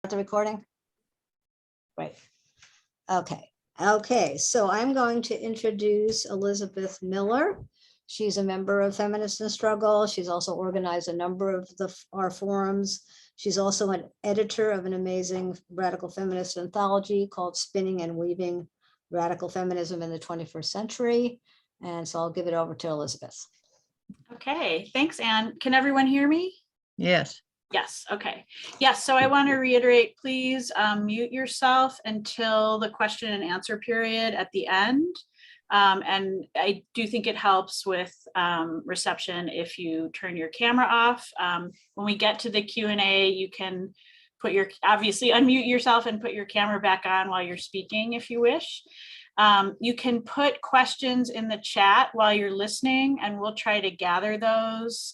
The recording? Right. Okay, so I'm going to introduce Elizabeth Miller. She's a member of Feminists In Struggle. She's also organized a number of our forums. She's also an editor of an amazing radical feminist anthology called Spinning and Weaving Radical Feminism in the 21st Century. And so I'll give it over to Elizabeth. Okay, thanks, Anne. Can everyone hear me? Yes. Yes, okay. Yes, so I want to reiterate, please mute yourself until the question and answer period at the end. And I do think it helps with reception if you turn your camera off. When we get to the Q&A, you can obviously unmute yourself and put your camera back on while you're speaking if you wish. You can put questions in the chat while you're listening, and we'll try to gather those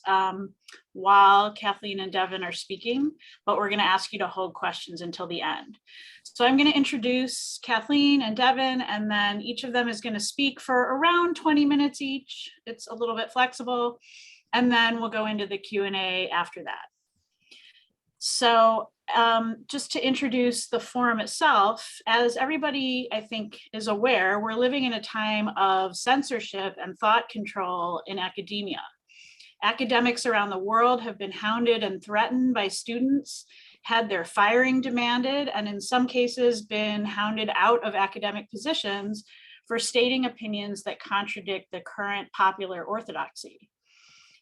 while Kathleen and Devin are speaking, but we're going to ask you to hold questions until the end. So I'm going to introduce Kathleen and Devin, and then each of them is going to speak for around 20 minutes each. It's a little bit flexible, and then we'll go into the Q&A after that. So just to introduce the forum itself, as everybody I think is aware, we're living in a time of censorship and thought control in academia. Academics around the world have been hounded and threatened by students, had their firing demanded, and in some cases been hounded out of academic positions for stating opinions that contradict the current popular orthodoxy.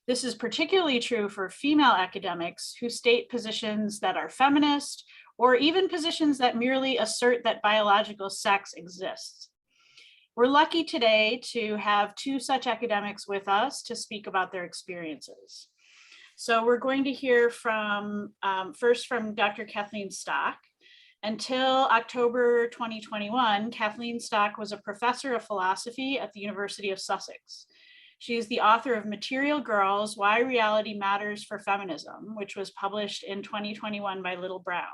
This is particularly true for female academics who state positions that are feminist, or even positions that merely assert that biological sex exists. We're lucky today to have two such academics with us to speak about their experiences. So we're going to hear from, first from Dr. Kathleen Stock. Until October 2021, Kathleen Stock was a professor of philosophy at the University of Sussex. She is the author of Material Girls, Why Reality Matters for Feminism, which was published in 2021 by Little Brown.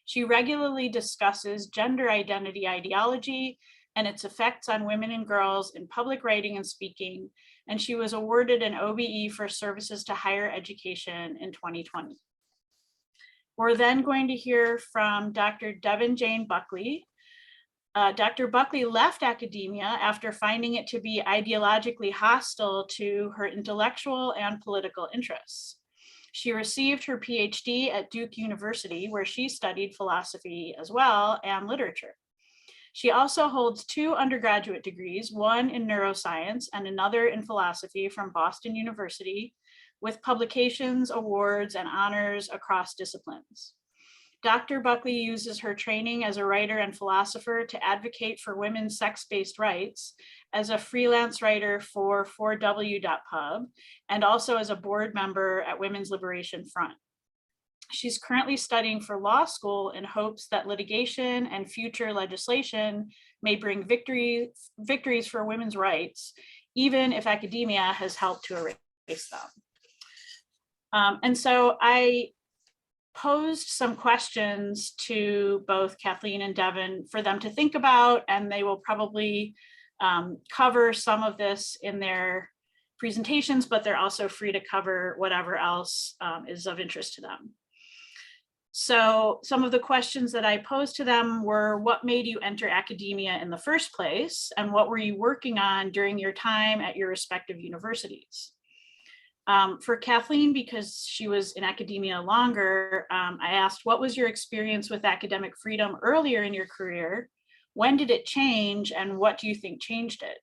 She regularly discusses gender identity ideology and its effects on women and girls in public writing and speaking, and she was awarded an OBE for services to higher education in 2020. We're then going to hear from Dr. Devin Jane Buckley. Dr. Buckley left academia after finding it to be ideologically hostile to her intellectual and political interests. She received her Ph.D. at Duke University, where she studied philosophy as well and literature. She also holds 2 undergraduate degrees, one in neuroscience and another in philosophy from Boston University, with publications, awards, and honors across disciplines. Dr. Buckley uses her training as a writer and philosopher to advocate for women's sex-based rights as a freelance writer for 4w.pub and also as a board member at Women's Liberation Front. She's currently studying for law school in hopes that litigation and future legislation may bring victories for women's rights, even if academia has helped to erase them. And so I posed some questions to both Kathleen and Devin for them to think about, and they will probably cover some of this in their presentations, but they're also free to cover whatever else is of interest to them. So some of the questions that I posed to them were, what made you enter academia in the first place? And what were you working on during your time at your respective universities? For Kathleen, because she was in academia longer, I asked, what was your experience with academic freedom earlier in your career? When did it change, and what do you think changed it?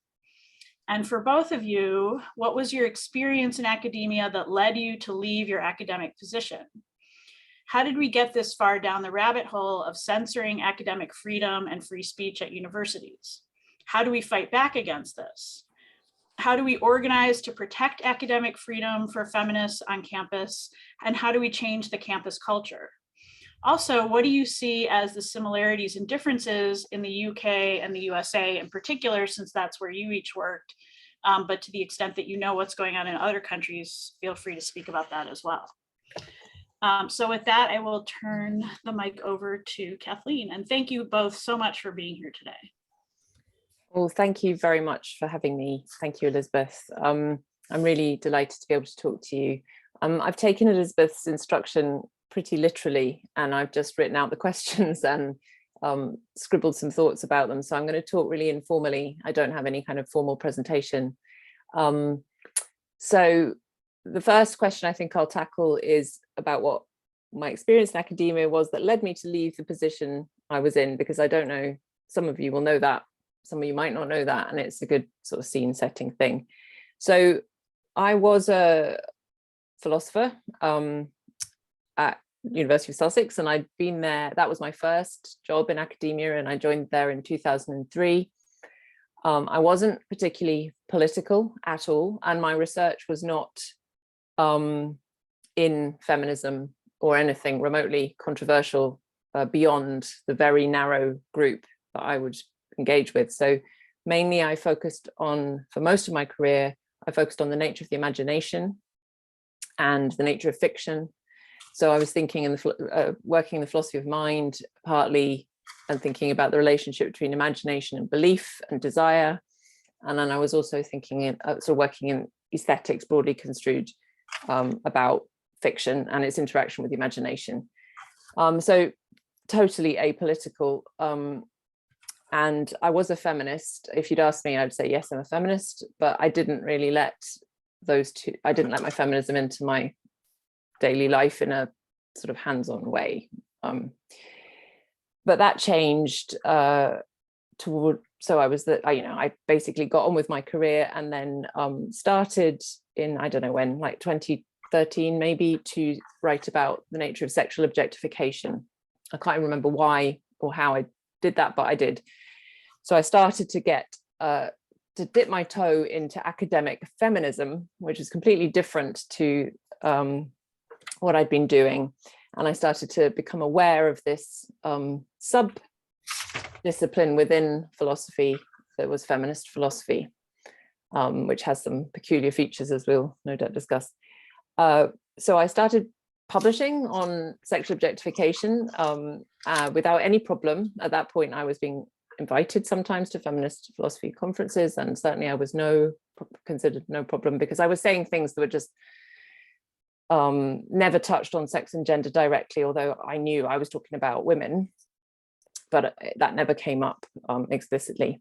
And for both of you, what was your experience in academia that led you to leave your academic position? How did we get this far down the rabbit hole of censoring academic freedom and free speech at universities? How do we fight back against this? How do we organize to protect academic freedom for feminists on campus? And how do we change the campus culture? Also, what do you see as the similarities and differences in the UK and the USA in particular, since that's where you each worked, but to the extent that you know what's going on in other countries, feel free to speak about that as well. So with that, I will turn the mic over to Kathleen, and thank you both so much for being here today. Well, thank you very much for having me. Thank you, Elizabeth. I'm really delighted to be able to talk to you. I've taken Elizabeth's instruction pretty literally, and I've just written out the questions and scribbled some thoughts about them. So I'm going to talk really informally. I don't have any kind of formal presentation. So the first question I think I'll tackle is about what my experience in academia was that led me to leave the position I was in, because I don't know, some of you will know that, some of you might not know that, and it's a good sort of scene setting thing. So I was a philosopher at University of Sussex, and I'd been there, that was my first job in academia, and I joined there in 2003. I wasn't particularly political at all, and my research was not in feminism or anything remotely controversial beyond the very narrow group that I would engage with. So mainly I focused on, for most of my career, I focused on the nature of the imagination and the nature of fiction. So I was thinking in the working in the philosophy of mind partly, and thinking about the relationship between imagination and belief and desire. And then I was also thinking in sort of working in aesthetics broadly construed about fiction and its interaction with the imagination. So totally apolitical. And I was a feminist. If you'd asked me, I'd say, yes, I'm a feminist, but I didn't really let those two, I didn't let my feminism into my daily life in a sort of hands-on way. But that changed toward, so I was that, I basically got on with my career, and then started in, I don't know when, like 2013 maybe, to write about the nature of sexual objectification. I can't remember why or how I did that, but I did. So I started to get to dip my toe into academic feminism, which is completely different to what I'd been doing. And I started to become aware of this sub-discipline within philosophy that was feminist philosophy, which has some peculiar features, as we'll no doubt discuss. So I started publishing on sexual objectification without any problem. At that point, I was being invited sometimes to feminist philosophy conferences, and certainly I was considered no problem, because I was saying things that were just never touched on sex and gender directly, although I knew I was talking about women, but that never came up explicitly.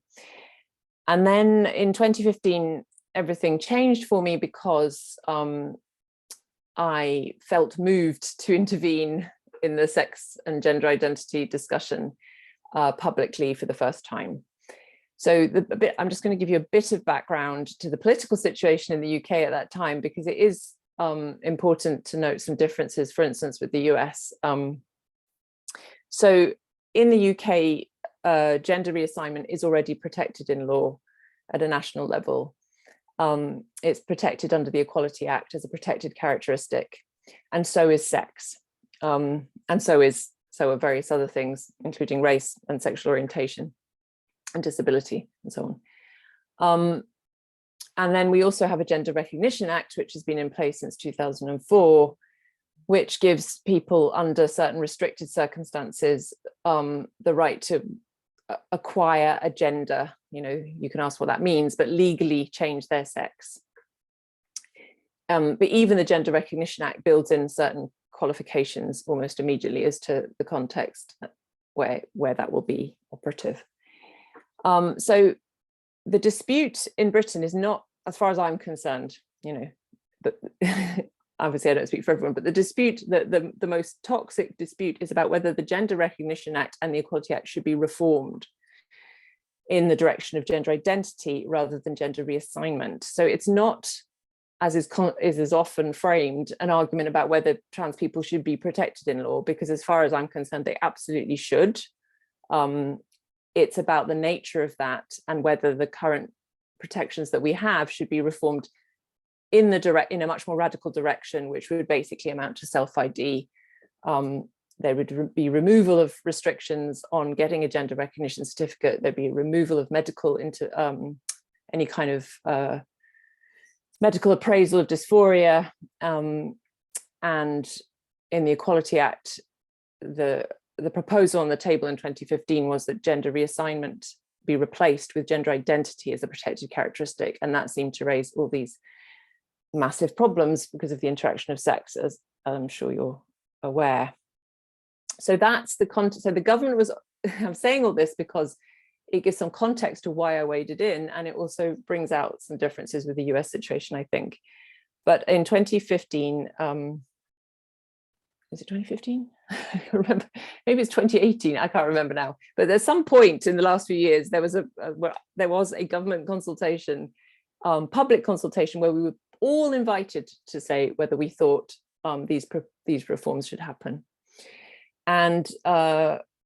And then in 2015, everything changed for me, because I felt moved to intervene in the sex and gender identity discussion publicly for the first time. So I'm just going to give you a bit of background to the political situation in the UK at that time, because it is important to note some differences, for instance, with the US. So in the UK, gender reassignment is already protected in law at a national level. It's protected under the Equality Act as a protected characteristic, and so is sex, and so are various other things, including race and sexual orientation and disability and so on. And then we also have a Gender Recognition Act, which has been in place since 2004, which gives people under certain restricted circumstances the right to acquire a gender. You can ask what that means, but legally change their sex. But even the Gender Recognition Act builds in certain qualifications almost immediately as to the context where that will be operative. So the dispute in Britain is not, as far as I'm concerned, but obviously I don't speak for everyone, but the dispute, the most toxic dispute, is about whether the Gender Recognition Act and the Equality Act should be reformed in the direction of gender identity rather than gender reassignment. So it's not, as is often framed, an argument about whether trans people should be protected in law, because as far as I'm concerned, they absolutely should. It's about the nature of that and whether the current protections that we have should be reformed in a much more radical direction, which would basically amount to self-ID. There would be removal of restrictions on getting a gender recognition certificate. There'd be removal of medical into any kind of medical appraisal of dysphoria. And in the Equality Act, the proposal on the table in 2015 was that gender reassignment be replaced with gender identity as a protected characteristic. And that seemed to raise all these massive problems because of the interaction of sex, as I'm sure you're aware. So that's the context. So the government was, I'm saying all this because it gives some context to why I waded in, and it also brings out some differences with the US situation, I think. But in 2015, is it 2015? I can't remember. Maybe it's 2018. I can't remember now. But there's some point in the last few years, there was a government consultation, public consultation, where we were all invited to say whether we thought these reforms should happen. And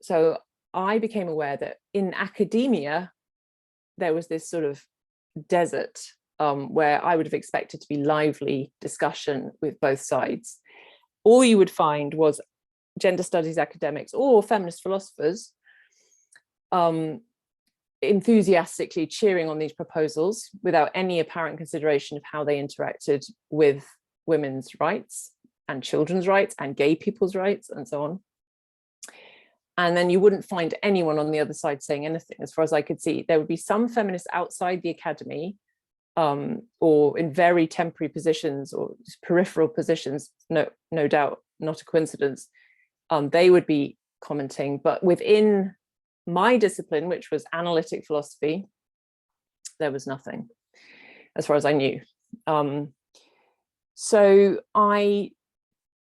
so I became aware that in academia, there was this sort of desert where I would have expected to be lively discussion with both sides. All you would find was gender studies academics or feminist philosophers enthusiastically cheering on these proposals without any apparent consideration of how they interacted with women's rights and children's rights and gay people's rights and so on. And then you wouldn't find anyone on the other side saying anything. As far as I could see, there would be some feminists outside the academy or in very temporary positions or peripheral positions, no doubt, not a coincidence. They would be commenting, but within my discipline, which was analytic philosophy, there was nothing, as far as I knew. So I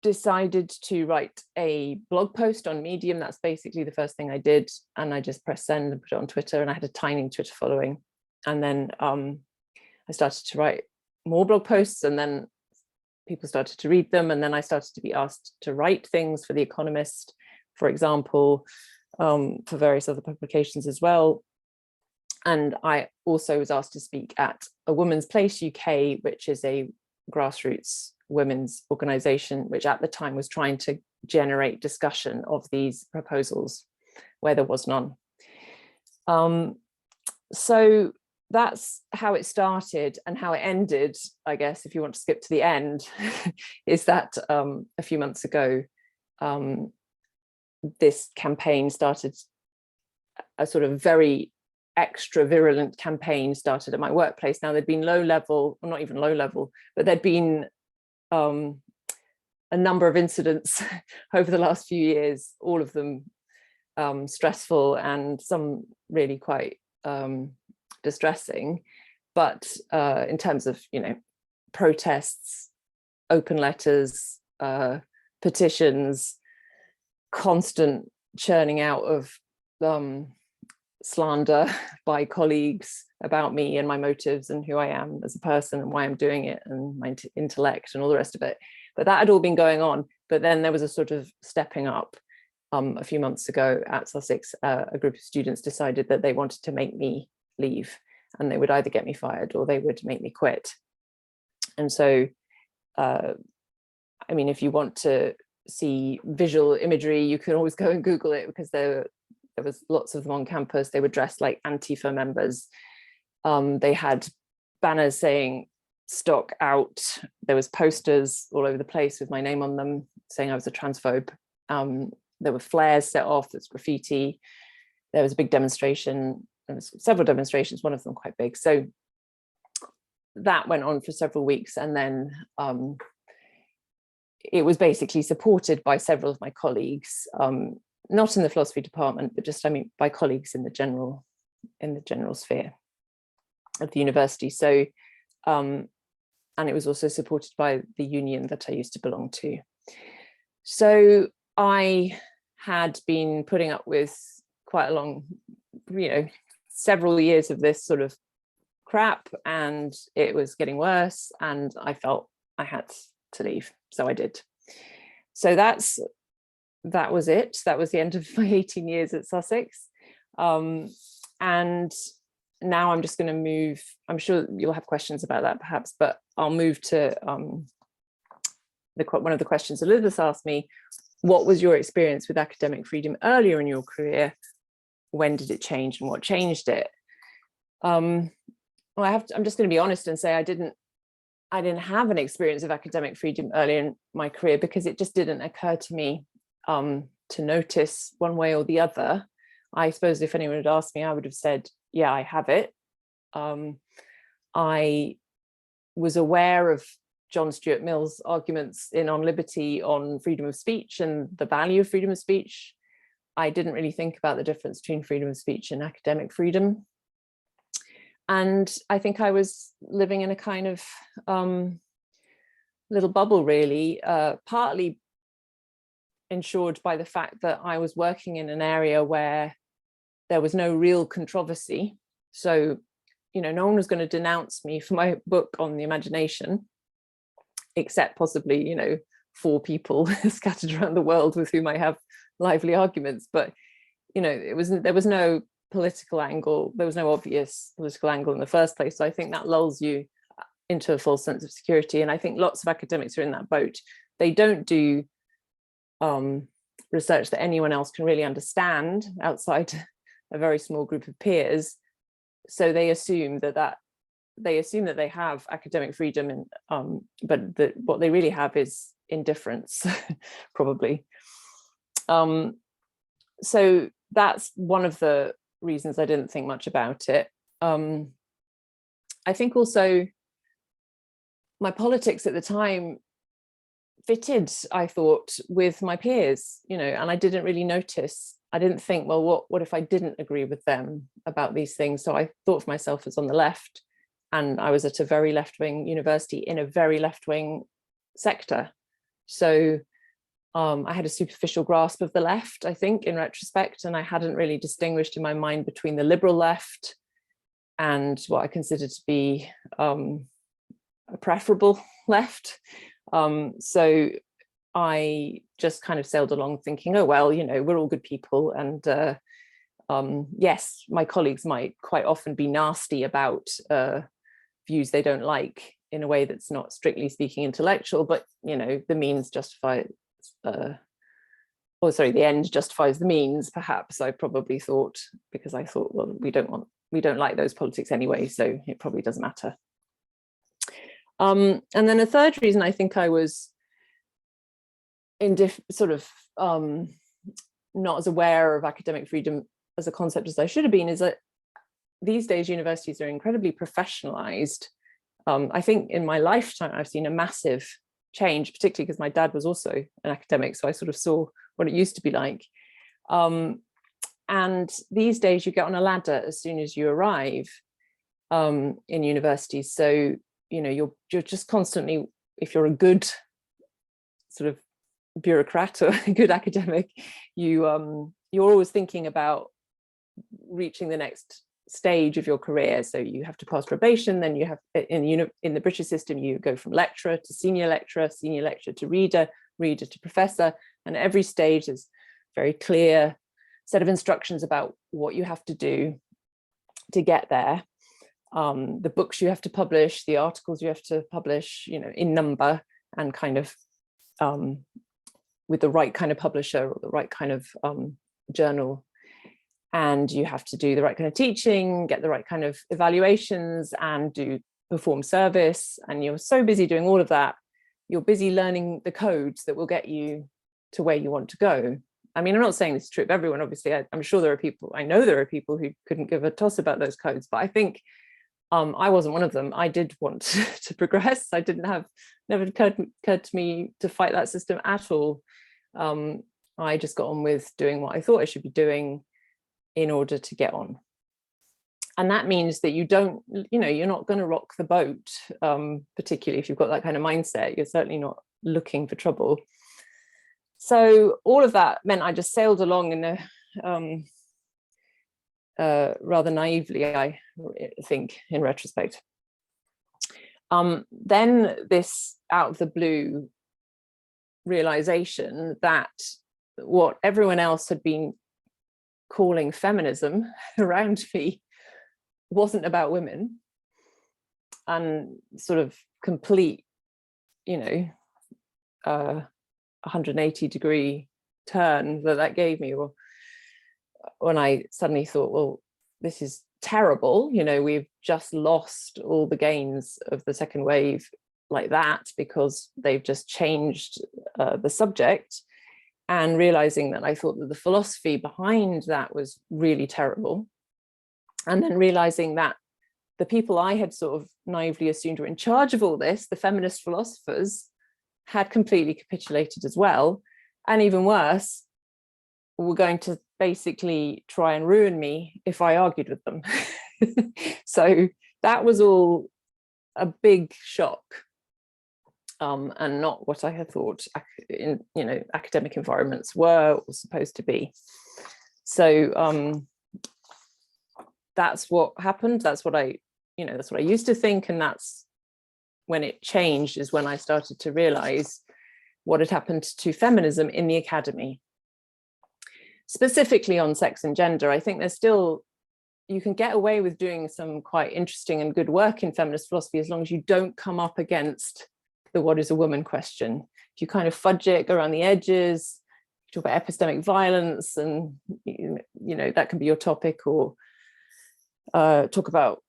decided to write a blog post on Medium. That's basically the first thing I did. And I just pressed send and put it on Twitter, and I had a tiny Twitter following. And then I started to write more blog posts, and then people started to read them. And then I started to be asked to write things for The Economist, for example, for various other publications as well. And I also was asked to speak at A Woman's Place UK, which is a grassroots women's organization, which at the time was trying to generate discussion of these proposals where there was none. So that's how it started, and how it ended, I guess, if you want to skip to the end, is that a few months ago, this campaign started, a sort of very extra virulent campaign started at my workplace. Now, there'd been low level, or not even low level, but there'd been a number of incidents over the last few years, all of them stressful and some really quite distressing. But in terms of, protests, open letters, petitions, constant churning out of slander by colleagues about me and my motives and who I am as a person and why I'm doing it and my intellect and all the rest of it. But that had all been going on. But then there was a sort of stepping up a few months ago at Sussex. A group of students decided that they wanted to make me leave, and they would either get me fired or they would make me quit. And so, I mean, if you want to see visual imagery, you can always go and Google it, because there was lots of them on campus. They were dressed like Antifa members. They had banners saying "Stock out." There was posters all over the place with my name on them saying I was a transphobe. There were flares set off, there's graffiti. There was a big demonstration. There was several demonstrations, one of them quite big. So that went on for several weeks, and then it was basically supported by several of my colleagues, not in the philosophy department, but just, by colleagues in the general sphere of the university. So, and it was also supported by the union that I used to belong to. So I had been putting up with quite a long, several years of this sort of crap, and it was getting worse, and I felt I had to leave, so I did. So that was it. That was the end of my 18 years at Sussex, and now I'm just going to move. I'm sure you'll have questions about that perhaps, but I'll move to one of the questions Elizabeth asked me. What was your experience with academic freedom earlier in your career? When did it change, and what changed it? Well, I'm just going to be honest and say I didn't have an experience of academic freedom earlier in my career, because it just didn't occur to me to notice one way or the other. I suppose if anyone had asked me, I would have said, yeah, I have it. I was aware of John Stuart Mill's arguments in On Liberty on freedom of speech and the value of freedom of speech. I didn't really think about the difference between freedom of speech and academic freedom. And I think I was living in a kind of little bubble, really, partly ensured by the fact that I was working in an area where there was no real controversy. So, you know, no one was going to denounce me for my book on the imagination, except possibly, you know, 4 people scattered around the world with whom I have lively arguments. But, you know, there was no political angle. There was no obvious political angle in the first place. So I think that lulls you into a false sense of security. And I think lots of academics are in that boat. They don't do research that anyone else can really understand outside a very small group of peers. So they assume that they have academic freedom, and but what they really have is indifference, probably. So that's one of the reasons I didn't think much about it. I think also my politics at the time fitted, I thought, with my peers, you know, and I didn't really notice. I didn't think, well, what if I didn't agree with them about these things? So I thought of myself as on the left, and I was at a very left-wing university in a very left-wing sector. So I had a superficial grasp of the left, I think, in retrospect, and I hadn't really distinguished in my mind between the liberal left and what I considered to be a preferable left. So I just kind of sailed along thinking, oh, well, you know, we're all good people. And yes, my colleagues might quite often be nasty about views they don't like in a way that's not strictly speaking intellectual, but, you know, the means justify, the end justifies the means, perhaps, I probably thought, because I thought, well, we don't like those politics anyway, so it probably doesn't matter. And then a third reason I think I was not as aware of academic freedom as a concept as I should have been is that these days universities are incredibly professionalized. I think in my lifetime I've seen a massive change, particularly because my dad was also an academic, so I sort of saw what it used to be like. And these days you get on a ladder as soon as you arrive in universities. So, you know, you're just constantly, if you're a good sort of bureaucrat or a good academic, you're always thinking about reaching the next stage of your career. So you have to pass probation, then you have in the British system you go from lecturer to senior lecturer to reader to professor, and every stage is very clear set of instructions about what you have to do to get there. The books you have to publish, the articles you have to publish, you know, in number and kind of with the right kind of publisher or the right kind of journal. And you have to do the right kind of teaching, get the right kind of evaluations, and perform service. And you're so busy doing all of that, you're busy learning the codes that will get you to where you want to go. I mean, I'm not saying this is true of everyone, obviously. I'm sure there are people, I know there are people who couldn't give a toss about those codes, but I think I wasn't one of them. I did want to progress. Never occurred to me to fight that system at all. I just got on with doing what I thought I should be doing in order to get on. And that means that you don't, you know, you're not going to rock the boat, particularly if you've got that kind of mindset. You're certainly not looking for trouble. So all of that meant I just sailed along in a rather naively, I think, in retrospect. Then this out of the blue realization that what everyone else had been calling feminism around me wasn't about women, and sort of complete, you know, 180-degree turn that gave me, when I suddenly thought, well, this is terrible, you know, we've just lost all the gains of the second wave like that because they've just changed the subject. And realizing that I thought that the philosophy behind that was really terrible. And then realizing that the people I had sort of naively assumed were in charge of all this, the feminist philosophers, had completely capitulated as well. And even worse, were going to basically try and ruin me if I argued with them. So that was all a big shock, and not what I had thought in, academic environments were or supposed to be. So that's what happened. That's what I used to think, and that's when it changed, is when I started to realize what had happened to feminism in the academy, specifically on sex and gender. I think there's still, you can get away with doing some quite interesting and good work in feminist philosophy as long as you don't come up against the what is a woman question. If you kind of fudge it, go around the edges, talk about epistemic violence, and that can be your topic, or talk about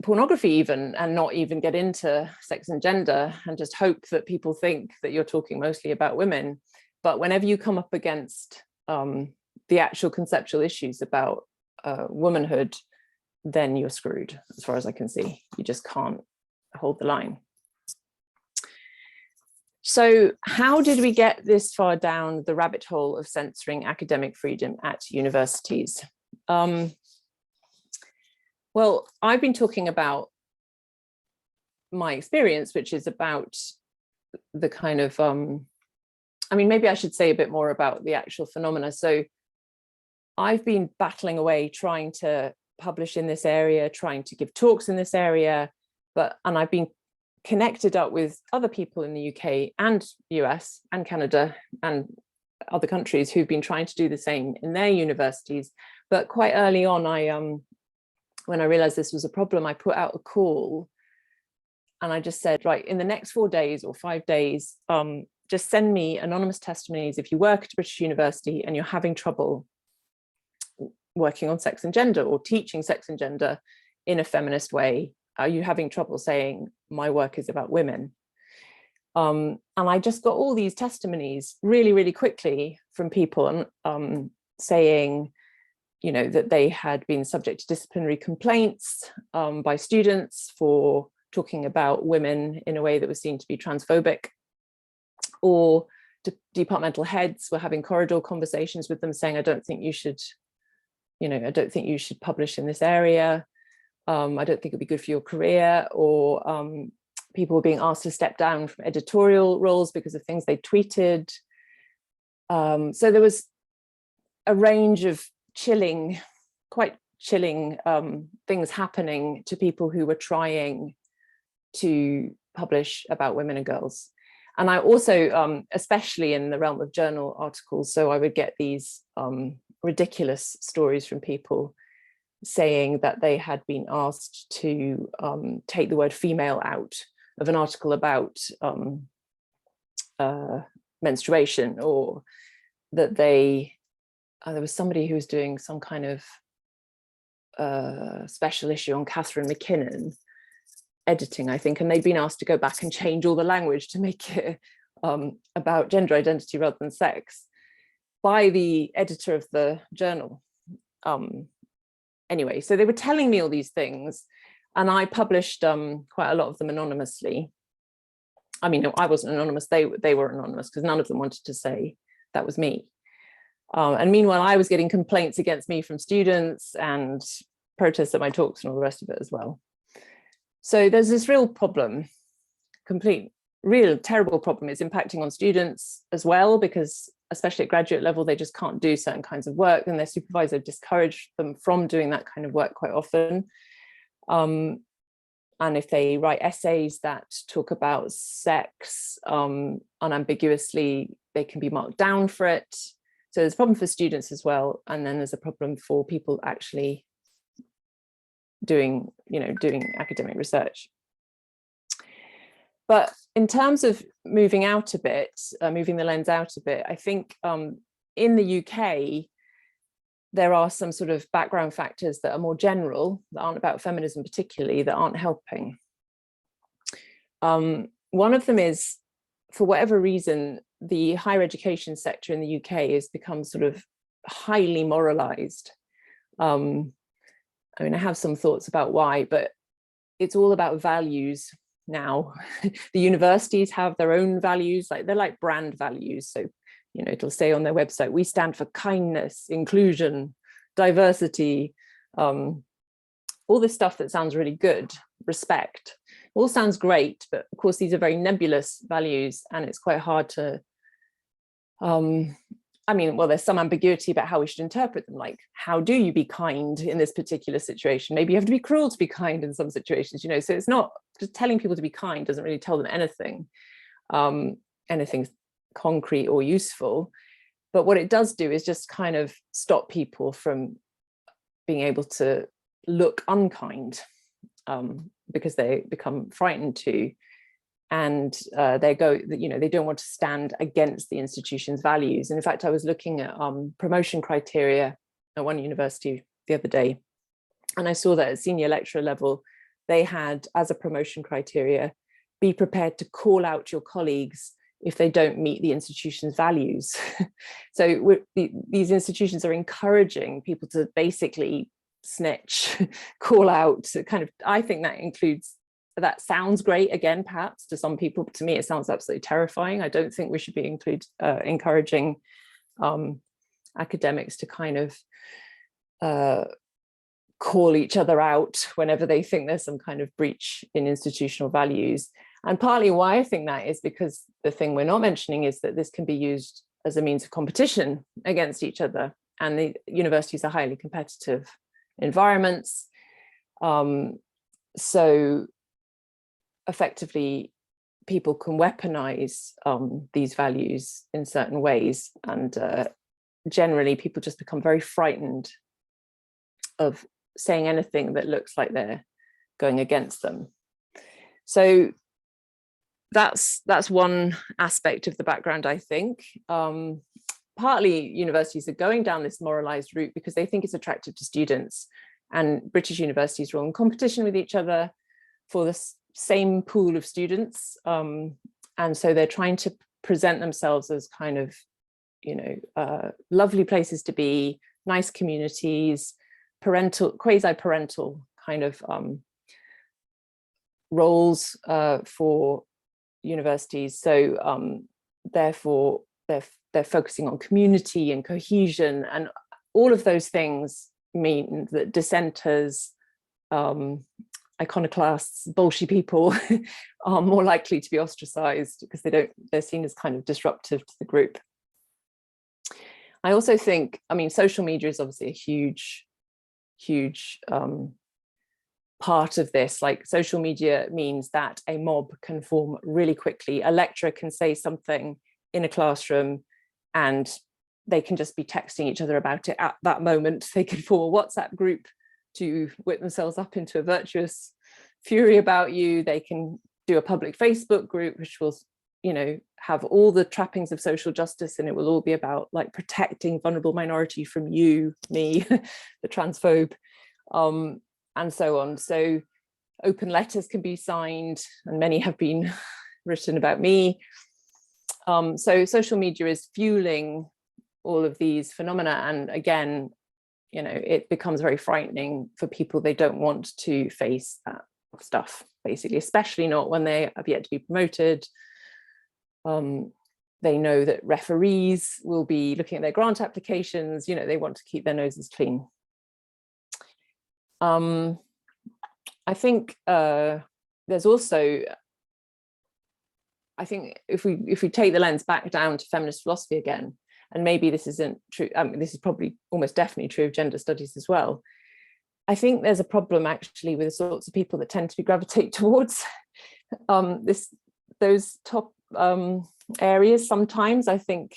pornography even, and not even get into sex and gender, and just hope that people think that you're talking mostly about women. But whenever you come up against the actual conceptual issues about womanhood, then you're screwed, as far as I can see. You just can't hold the line. So how did we get this far down the rabbit hole of censoring academic freedom at universities? Well, I've been talking about my experience, which is about the kind of, maybe I should say a bit more about the actual phenomena. So I've been battling away, trying to publish in this area, trying to give talks in this area, and I've been connected up with other people in the UK and US and Canada and other countries who've been trying to do the same in their universities. But quite early on, when I realized this was a problem, I put out a call and I just said, right, in the next 4 days or 5 days, just send me anonymous testimonies if you work at a British university and you're having trouble working on sex and gender or teaching sex and gender in a feminist way. Are you having trouble saying my work is about women? And I just got all these testimonies really, really quickly from people saying, that they had been subject to disciplinary complaints by students for talking about women in a way that was seen to be transphobic, or departmental heads were having corridor conversations with them saying, I don't think you should publish in this area. I don't think it'd be good for your career. Or people were being asked to step down from editorial roles because of things they tweeted. So there was a range of quite chilling things happening to people who were trying to publish about women and girls. And I also, especially in the realm of journal articles, so I would get these ridiculous stories from people saying that they had been asked to take the word female out of an article about menstruation, or that there was somebody who was doing some kind of special issue on Catherine McKinnon editing, I think, and they'd been asked to go back and change all the language to make it about gender identity rather than sex by the editor of the journal. Anyway, so they were telling me all these things, and I published quite a lot of them anonymously. I mean, no, I wasn't anonymous, they were anonymous, because none of them wanted to say that was me. And meanwhile, I was getting complaints against me from students and protests at my talks and all the rest of it as well. So there's this real problem, real terrible problem. It's impacting on students as well, because especially at graduate level, they just can't do certain kinds of work, and their supervisor discouraged them from doing that kind of work quite often. And if they write essays that talk about sex unambiguously, they can be marked down for it. So there's a problem for students as well, and then there's a problem for people actually doing academic research. But in terms of moving out a bit, moving the lens out a bit, I think in the UK, there are some sort of background factors that are more general, that aren't about feminism particularly, that aren't helping. One of them is, for whatever reason, the higher education sector in the UK has become sort of highly moralized. I mean, I have some thoughts about why, but it's all about values now. The universities have their own values, like they're like brand values. So, you know, it'll say on their website, we stand for kindness, inclusion, diversity, all this stuff that sounds really good, respect, all sounds great, but of course these are very nebulous values, and it's quite hard to, I mean, well, there's some ambiguity about how we should interpret them, like how do you be kind in this particular situation? Maybe you have to be cruel to be kind in some situations, you know, so it's not just telling people to be kind doesn't really tell them anything, anything concrete or useful. But what it does do is just kind of stop people from being able to look unkind, because they become frightened to, and they go, you know, they don't want to stand against the institution's values. And in fact, I was looking at promotion criteria at one university the other day, and I saw that at senior lecturer level, they had as a promotion criteria, be prepared to call out your colleagues if they don't meet the institution's values. So these institutions are encouraging people to basically snitch, call out, kind of, I think that includes, that sounds great, again, perhaps to some people, but to me it sounds absolutely terrifying. I don't think we should be encouraging academics to kind of call each other out whenever they think there's some kind of breach in institutional values. And partly why I think that is because the thing we're not mentioning is that this can be used as a means of competition against each other. And the universities are highly competitive environments. So effectively, people can weaponize these values in certain ways. And generally, people just become very frightened of saying anything that looks like they're going against them. So that's one aspect of the background, I think. Partly universities are going down this moralized route because they think it's attractive to students, and British universities are all in competition with each other for the same pool of students. And so they're trying to present themselves as kind of, you know, lovely places to be, nice communities, quasi-parental kind of roles for universities. So therefore they're focusing on community and cohesion, and all of those things mean that dissenters, iconoclasts, bolshy people are more likely to be ostracized because they're seen as kind of disruptive to the group. I also think, I mean, social media is obviously a huge part of this. Like, social media means that a mob can form really quickly. A lecturer can say something in a classroom and they can just be texting each other about it at that moment. They can form a WhatsApp group to whip themselves up into a virtuous fury about you. They can do a public Facebook group, which will, you know, have all the trappings of social justice, and it will all be about like protecting vulnerable minority from you, me, the transphobe, and so on. So open letters can be signed, and many have been written about me. So social media is fueling all of these phenomena, and again, you know, it becomes very frightening for people. They don't want to face that stuff, basically, especially not when they have yet to be promoted. They know that referees will be looking at their grant applications. You know, they want to keep their noses clean. I think there's also, I think if we take the lens back down to feminist philosophy again, and maybe this isn't true, this is probably almost definitely true of gender studies as well, I think there's a problem actually with the sorts of people that tend to gravitate towards those top areas. Sometimes I think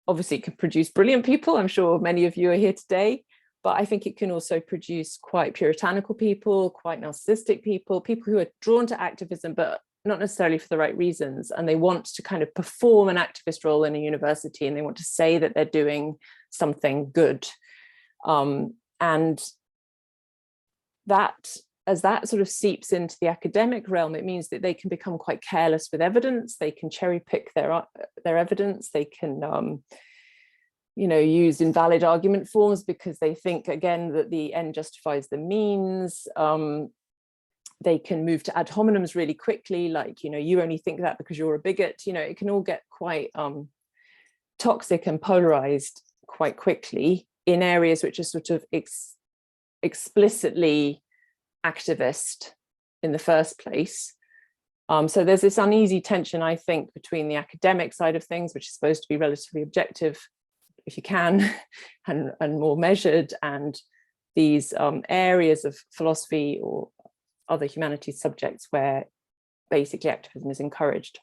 obviously it can produce brilliant people. I'm sure many of you are here today, but I think it can also produce quite puritanical people, quite narcissistic people who are drawn to activism, but not necessarily for the right reasons. And they want to kind of perform an activist role in a university, and they want to say that they're doing something good. And that, as that sort of seeps into the academic realm, it means that they can become quite careless with evidence. They can cherry pick their evidence. They can, use invalid argument forms because they think, again, that the end justifies the means. They can move to ad hominems really quickly, like, you only think that because you're a bigot. It can all get quite toxic and polarized quite quickly in areas which are sort of explicitly activist in the first place. So there's this uneasy tension, I think, between the academic side of things, which is supposed to be relatively objective, if you can, and more measured, and these areas of philosophy or other humanities subjects where basically activism is encouraged.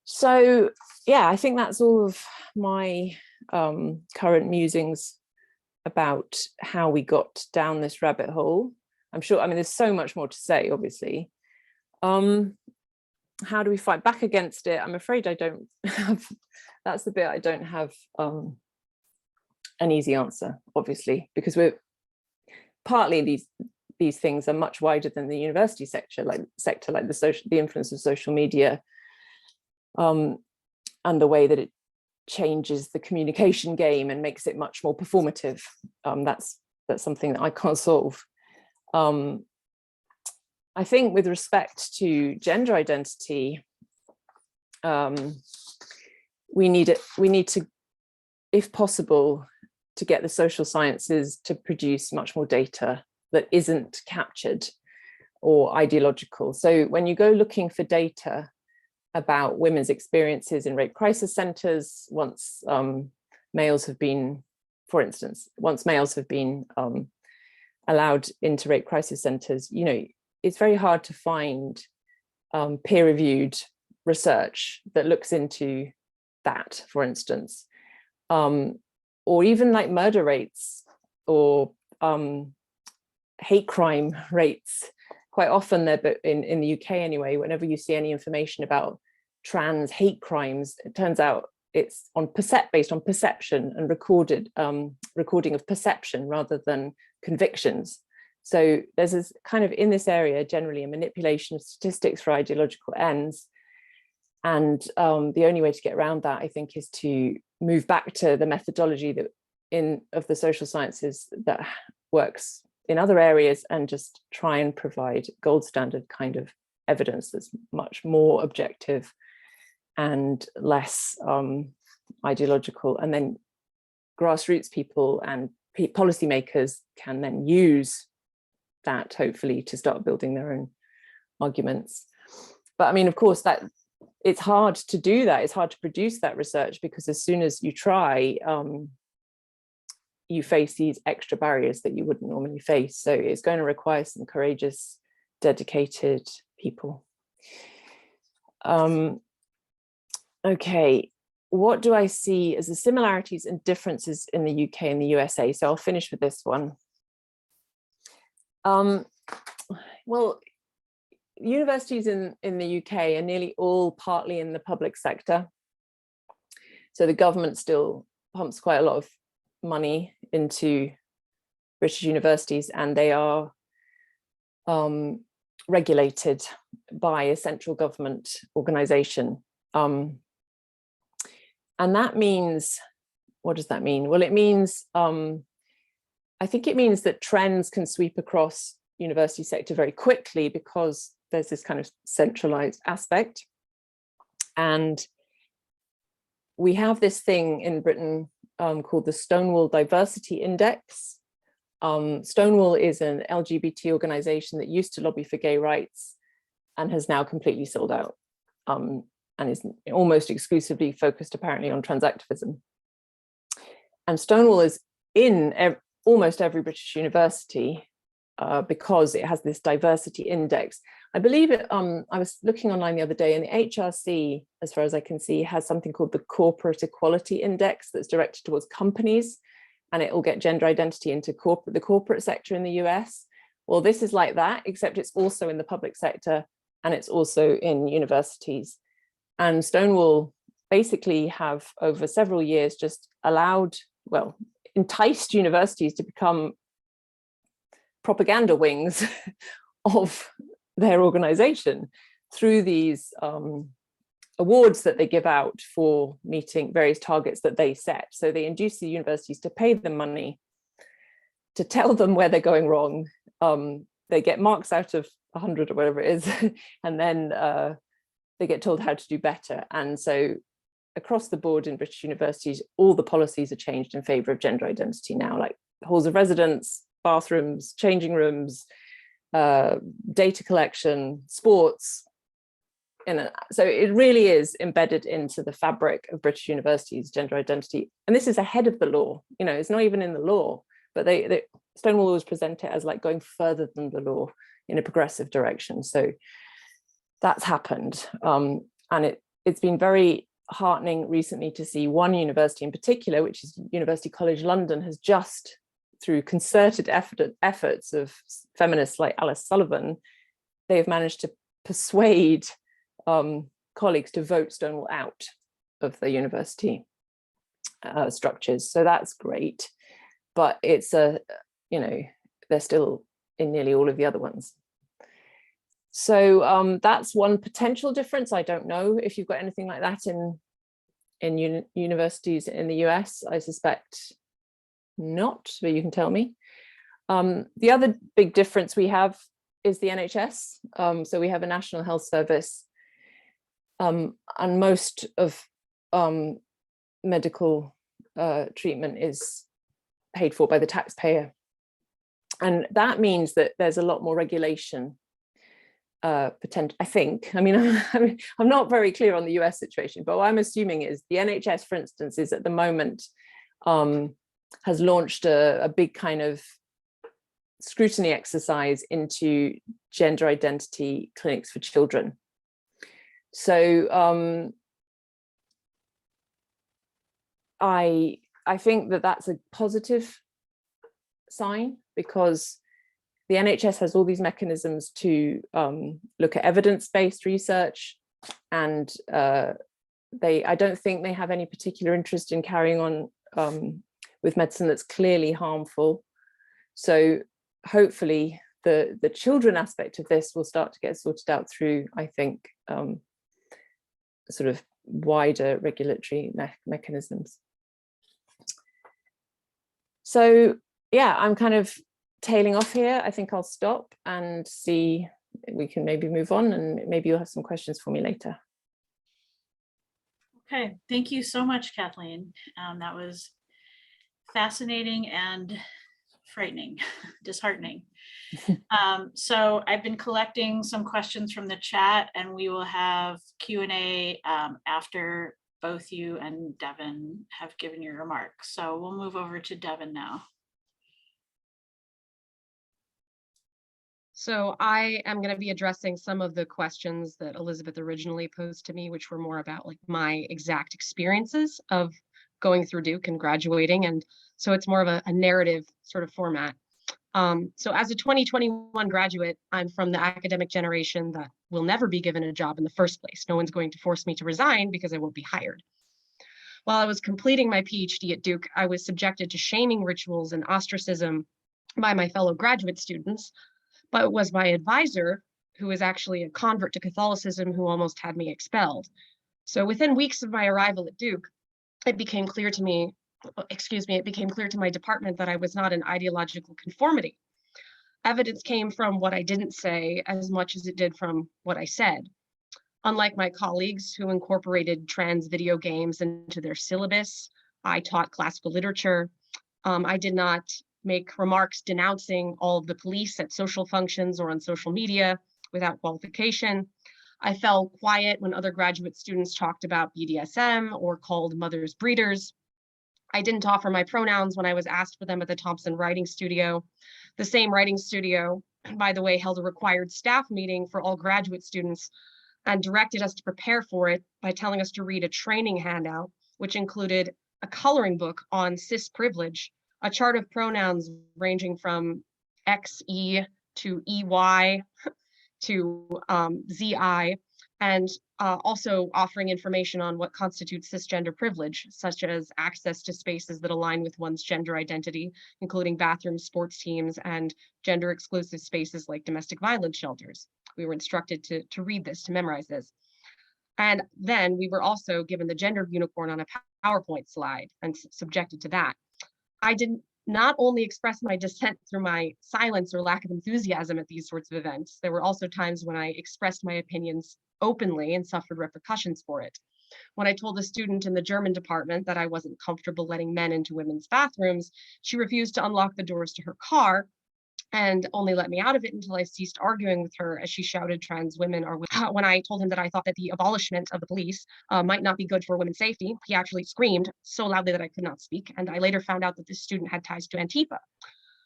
So yeah, I think that's all of my current musings about how we got down this rabbit hole. I'm sure, there's so much more to say, obviously. How do we fight back against it? I'm afraid I don't have, that's the bit I don't have an easy answer, obviously, because we're partly these things are much wider than the university sector, like the influence of social media, and the way that it changes the communication game and makes it much more performative. That's something that I can't solve. I think with respect to gender identity, we need to, if possible, to get the social sciences to produce much more data that isn't captured or ideological. So when you go looking for data about women's experiences in rape crisis centres, once males have been, for instance, allowed into rape crisis centres, it's very hard to find peer-reviewed research that looks into that, for instance, or even like murder rates or hate crime rates. Quite often, they're in the UK anyway, whenever you see any information about trans hate crimes, it turns out it's based on perception and recording of perception rather than convictions. So there's this kind of, in this area, generally a manipulation of statistics for ideological ends. And the only way to get around that, I think, is to move back to the methodology of the social sciences that works in other areas, and just try and provide gold standard kind of evidence that's much more objective and less ideological. And then grassroots people and policymakers can then use that, hopefully, to start building their own arguments. But of course, that it's hard to do that. It's hard to produce that research, because as soon as you try, you face these extra barriers that you wouldn't normally face. So it's going to require some courageous, dedicated people. Okay, what do I see as the similarities and differences in the UK and the USA? So I'll finish with this one. Well, universities in the UK are nearly all partly in the public sector. So the government still pumps quite a lot of money into British universities, and they are regulated by a central government organisation. And that means, what does that mean? Well, it means, I think it means that trends can sweep across university sector very quickly, because there's this kind of centralized aspect. And we have this thing in Britain called the Stonewall Diversity Index. Stonewall is an LGBT organization that used to lobby for gay rights and has now completely sold out, and is almost exclusively focused apparently on trans activism. And Stonewall is in almost every British university because it has this diversity index. I believe it, I was looking online the other day, and the HRC, as far as I can see, has something called the Corporate Equality Index that's directed towards companies, and it will get gender identity into the corporate sector in the US. Well, this is like that, except it's also in the public sector, and it's also in universities. And Stonewall basically have, over several years, just enticed universities to become propaganda wings of their organization through these awards that they give out for meeting various targets that they set. So they induce the universities to pay them money to tell them where they're going wrong. They get marks out of 100 or whatever it is, and then they get told how to do better. And so across the board in British universities, all the policies are changed in favor of gender identity now, like halls of residence, bathrooms, changing rooms, data collection, sports. So it really is embedded into the fabric of British universities, gender identity. And this is ahead of the law. It's not even in the law, but Stonewall always present it as like going further than the law in a progressive direction. So that's happened. And it's been very heartening recently to see one university in particular, which is University College London, has just, through concerted efforts of feminists like Alice Sullivan, they have managed to persuade colleagues to vote Stonewall out of the university structures. So that's great, but it's they're still in nearly all of the other ones. So that's one potential difference. I don't know if you've got anything like that in universities in the US. I suspect not, but you can tell me. The other big difference we have is the NHS. So we have a National Health Service, and most of medical treatment is paid for by the taxpayer. And that means that there's a lot more regulation potential, I think. I mean, I'm not very clear on the US situation, but what I'm assuming is the NHS, for instance, is at the moment has launched a big kind of scrutiny exercise into gender identity clinics for children. So I think that that's a positive sign, because the NHS has all these mechanisms to look at evidence-based research, and I don't think they have any particular interest in carrying on with medicine that's clearly harmful. So hopefully the children aspect of this will start to get sorted out through, I think, sort of wider regulatory mechanisms. So yeah, I'm kind of tailing off here. I think I'll stop and see, we can maybe move on, and maybe you'll have some questions for me later. Okay, thank you so much, Kathleen. That was fascinating and frightening, disheartening. So I've been collecting some questions from the chat, and we will have Q&A after both you and Devin have given your remarks. So we'll move over to Devin now. So I am going to be addressing some of the questions that Elizabeth originally posed to me, which were more about like my exact experiences of going through Duke and graduating. And so it's more of a narrative sort of format. So as a 2021 graduate, I'm from the academic generation that will never be given a job in the first place. No one's going to force me to resign because I won't be hired. While I was completing my Ph.D. at Duke, I was subjected to shaming rituals and ostracism by my fellow graduate students, but it was my advisor, who is actually a convert to Catholicism, who almost had me expelled. So within weeks of my arrival at Duke, it became clear to me, it became clear to my department that I was not in ideological conformity. Evidence came from what I didn't say as much as it did from what I said. Unlike my colleagues who incorporated trans video games into their syllabus, I taught classical literature. I did not make remarks denouncing all of the police at social functions or on social media without qualification. I fell quiet when other graduate students talked about BDSM or called mothers breeders. I didn't offer my pronouns when I was asked for them at the Thompson Writing Studio. The same writing studio, by the way, held a required staff meeting for all graduate students and directed us to prepare for it by telling us to read a training handout, which included a coloring book on cis privilege, a chart of pronouns ranging from XE to EY to ZI, and also offering information on what constitutes cisgender privilege, such as access to spaces that align with one's gender identity, including bathrooms, sports teams, and gender exclusive spaces like domestic violence shelters. We were instructed to read this, to memorize this. And then we were also given the gender unicorn on a PowerPoint slide and subjected to that. I did not only express my dissent through my silence or lack of enthusiasm at these sorts of events, there were also times when I expressed my opinions openly and suffered repercussions for it. When I told a student in the German department that I wasn't comfortable letting men into women's bathrooms, she refused to unlock the doors to her car and only let me out of it until I ceased arguing with her as she shouted trans women are. When I told him that I thought that the abolishment of the police might not be good for women's safety, he actually screamed so loudly that I could not speak. And I later found out that this student had ties to Antifa.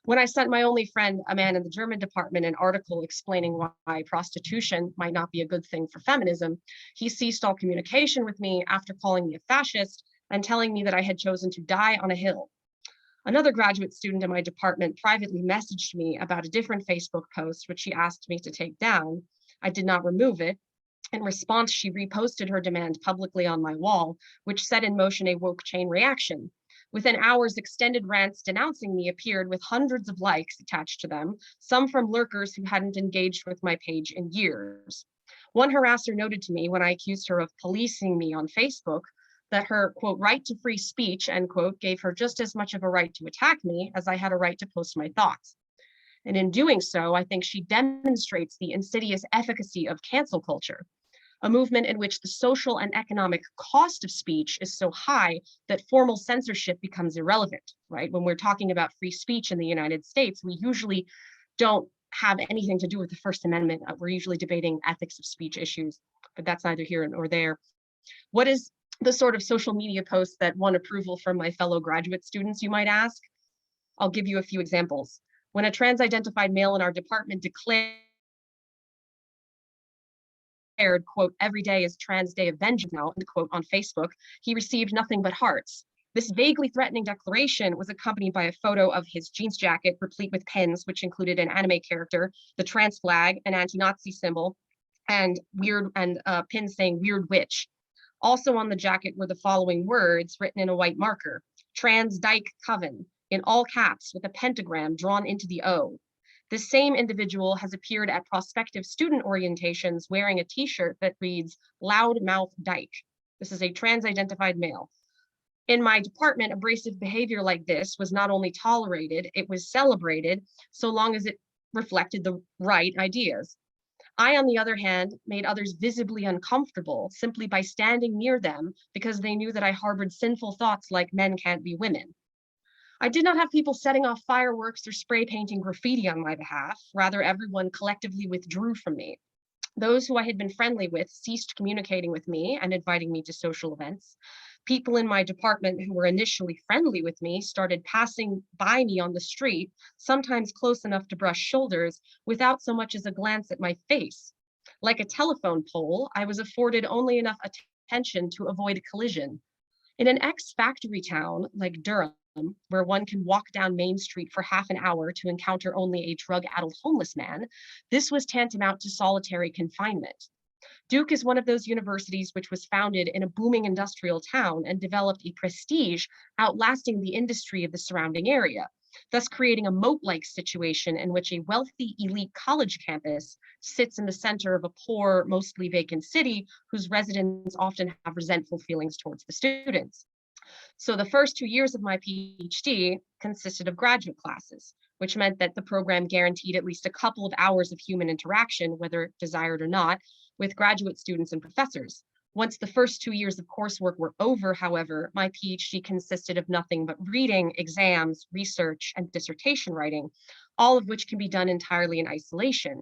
When I sent my only friend, a man in the German department, an article explaining why prostitution might not be a good thing for feminism, he ceased all communication with me after calling me a fascist and telling me that I had chosen to die on a hill. Another graduate student in my department privately messaged me about a different Facebook post, which she asked me to take down. I did not remove it. In response, she reposted her demand publicly on my wall, which set in motion a woke chain reaction. Within hours, extended rants denouncing me appeared with hundreds of likes attached to them, some from lurkers who hadn't engaged with my page in years. One harasser noted to me when I accused her of policing me on Facebook that her, quote, right to free speech, end quote, gave her just as much of a right to attack me as I had a right to post my thoughts. And in doing so, I think she demonstrates the insidious efficacy of cancel culture, a movement in which the social and economic cost of speech is so high that formal censorship becomes irrelevant, right? When we're talking about free speech in the United States, we usually don't have anything to do with the First Amendment. We're usually debating ethics of speech issues, but that's neither here nor there. What is the sort of social media posts that won approval from my fellow graduate students, you might ask? I'll give you a few examples. When a trans-identified male in our department declared, quote, every day is Trans Day of Vengeance now, end quote, on Facebook, he received nothing but hearts. This vaguely threatening declaration was accompanied by a photo of his jeans jacket replete with pins, which included an anime character, the trans flag, an anti-Nazi symbol, and pins saying weird witch. Also on the jacket were the following words written in a white marker: Trans Dyke Coven, in all caps with a pentagram drawn into the O. This same individual has appeared at prospective student orientations wearing a t-shirt that reads Loudmouth Dyke. This is a trans-identified male. In my department, abrasive behavior like this was not only tolerated, it was celebrated so long as it reflected the right ideas. I, on the other hand, made others visibly uncomfortable simply by standing near them because they knew that I harbored sinful thoughts like men can't be women. I did not have people setting off fireworks or spray painting graffiti on my behalf. Rather, everyone collectively withdrew from me. Those who I had been friendly with ceased communicating with me and inviting me to social events. People in my department who were initially friendly with me started passing by me on the street, sometimes close enough to brush shoulders, without so much as a glance at my face. Like a telephone pole, I was afforded only enough attention to avoid a collision. In an ex-factory town like Durham, where one can walk down Main Street for half an hour to encounter only a drug-addled homeless man, this was tantamount to solitary confinement. Duke is one of those universities which was founded in a booming industrial town and developed a prestige outlasting the industry of the surrounding area, thus creating a moat-like situation in which a wealthy elite college campus sits in the center of a poor, mostly vacant city whose residents often have resentful feelings towards the students. So the first 2 years of my PhD consisted of graduate classes, which meant that the program guaranteed at least a couple of hours of human interaction, whether desired or not, with graduate students and professors. Once the first 2 years of coursework were over, however, my PhD consisted of nothing but reading, exams, research, and dissertation writing, all of which can be done entirely in isolation.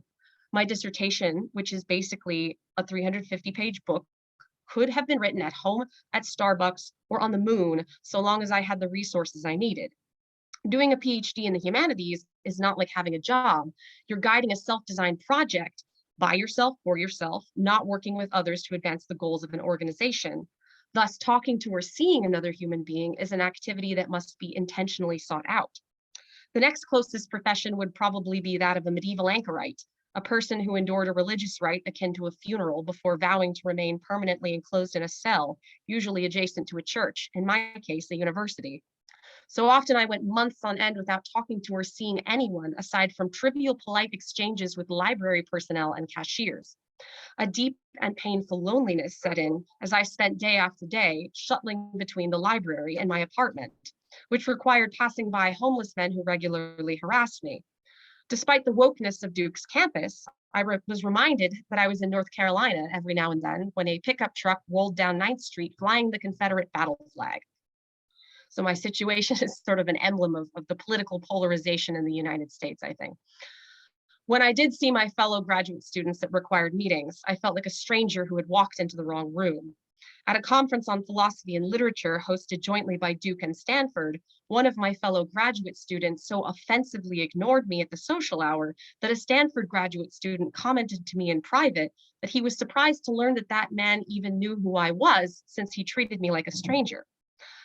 My dissertation, which is basically a 350-page book, could have been written at home, at Starbucks, or on the moon, so long as I had the resources I needed. Doing a PhD in the humanities is not like having a job. You're guiding a self-designed project by yourself, for yourself, not working with others to advance the goals of an organization. Thus, talking to or seeing another human being is an activity that must be intentionally sought out. The next closest profession would probably be that of a medieval anchorite, a person who endured a religious rite akin to a funeral before vowing to remain permanently enclosed in a cell, usually adjacent to a church, in my case, a university. So often I went months on end without talking to or seeing anyone aside from trivial polite exchanges with library personnel and cashiers. A deep and painful loneliness set in as I spent day after day shuttling between the library and my apartment, which required passing by homeless men who regularly harassed me. Despite the wokeness of Duke's campus, I was reminded that I was in North Carolina every now and then when a pickup truck rolled down 9th Street flying the Confederate battle flag. So my situation is sort of an emblem of the political polarization in the United States, I think. When I did see my fellow graduate students at required meetings, I felt like a stranger who had walked into the wrong room. At a conference on philosophy and literature hosted jointly by Duke and Stanford, one of my fellow graduate students so offensively ignored me at the social hour that a Stanford graduate student commented to me in private that he was surprised to learn that that man even knew who I was since he treated me like a stranger.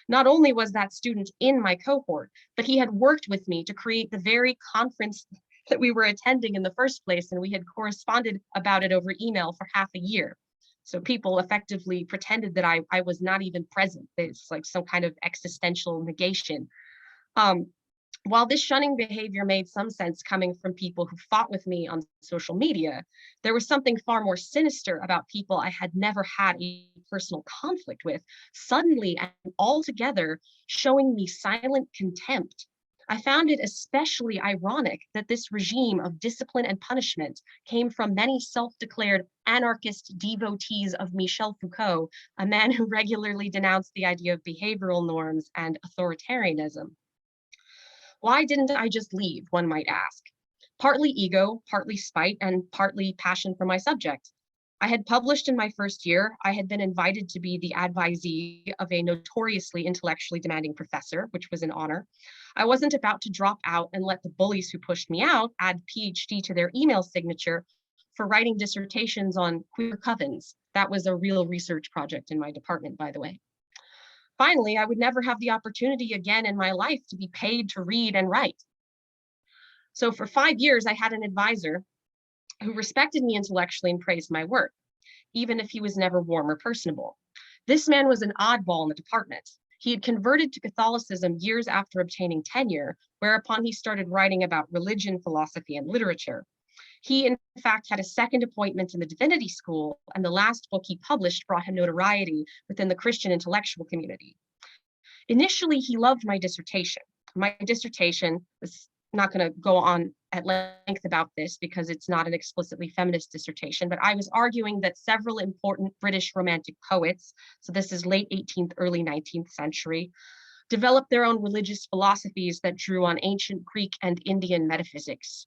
Not only was that student in my cohort, but he had worked with me to create the very conference that we were attending in the first place, and we had corresponded about it over email for half a year. So people effectively pretended that I was not even present. It's like some kind of existential negation. While this shunning behavior made some sense coming from people who fought with me on social media, there was something far more sinister about people I had never had a personal conflict with, suddenly and altogether showing me silent contempt. I found it especially ironic that this regime of discipline and punishment came from many self-declared anarchist devotees of Michel Foucault, a man who regularly denounced the idea of behavioral norms and authoritarianism. Why didn't I just leave, one might ask? Partly ego, partly spite, and partly passion for my subject. I had published in my first year. I had been invited to be the advisee of a notoriously intellectually demanding professor, which was an honor. I wasn't about to drop out and let the bullies who pushed me out add Ph.D. to their email signature for writing dissertations on queer covens. That was a real research project in my department, by the way. Finally, I would never have the opportunity again in my life to be paid to read and write. So for 5 years, I had an advisor who respected me intellectually and praised my work, even if he was never warm or personable. This man was an oddball in the department. He had converted to Catholicism years after obtaining tenure, whereupon he started writing about religion, philosophy, and literature. He, in fact, had a second appointment in the divinity school, and the last book he published brought him notoriety within the Christian intellectual community. Initially, he loved my dissertation. My dissertation was not going to go on at length about this because it's not an explicitly feminist dissertation, but I was arguing that several important British Romantic poets, so this is late 18th, early 19th century, developed their own religious philosophies that drew on ancient Greek and Indian metaphysics.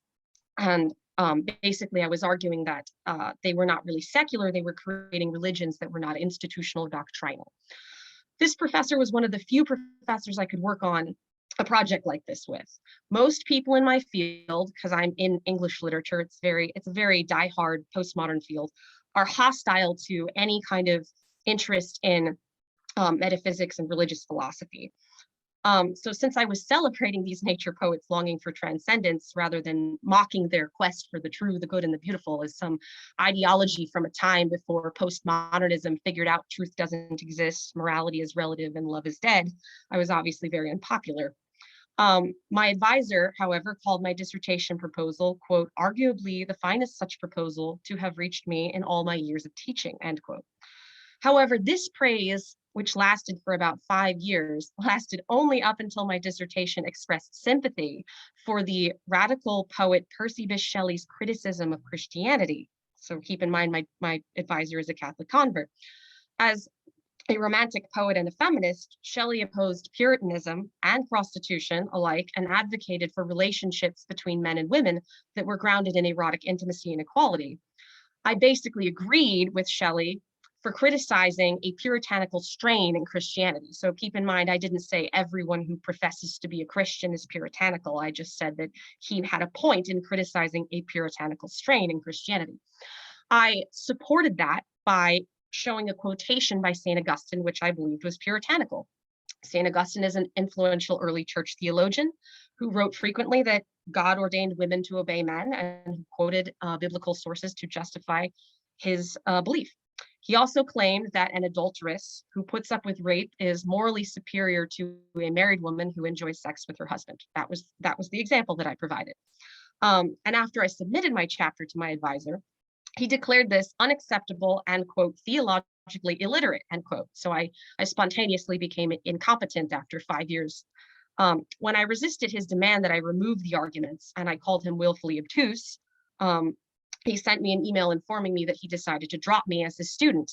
And basically, I was arguing that they were not really secular, they were creating religions that were not institutional, doctrinal. This professor was one of the few professors I could work on a project like this with. Most people in my field, because I'm in English literature, it's a very diehard postmodern field, are hostile to any kind of interest in metaphysics and religious philosophy. So since I was celebrating these nature poets longing for transcendence rather than mocking their quest for the true, the good, and the beautiful as some ideology from a time before postmodernism figured out truth doesn't exist, morality is relative, and love is dead, I was obviously very unpopular. My advisor, however, called my dissertation proposal, quote, arguably the finest such proposal to have reached me in all my years of teaching, end quote. However, this praise, which lasted for about 5 years, lasted only up until my dissertation expressed sympathy for the radical poet Percy Bysshe Shelley's criticism of Christianity. So keep in mind, my advisor is a Catholic convert. As a romantic poet and a feminist, Shelley opposed Puritanism and prostitution alike and advocated for relationships between men and women that were grounded in erotic intimacy and equality. I basically agreed with Shelley for criticizing a puritanical strain in Christianity. So keep in mind, I didn't say everyone who professes to be a Christian is puritanical. I just said that he had a point in criticizing a puritanical strain in Christianity. I supported that by showing a quotation by St. Augustine, which I believed was puritanical. St. Augustine is an influential early church theologian who wrote frequently that God ordained women to obey men and quoted biblical sources to justify his belief. He also claimed that an adulteress who puts up with rape is morally superior to a married woman who enjoys sex with her husband. That was the example that I provided. And after I submitted my chapter to my advisor, He declared this unacceptable and, quote, theologically illiterate, end quote. So I spontaneously became incompetent after 5 years. When I resisted his demand that I remove the arguments and I called him willfully obtuse, he sent me an email informing me that he decided to drop me as his student.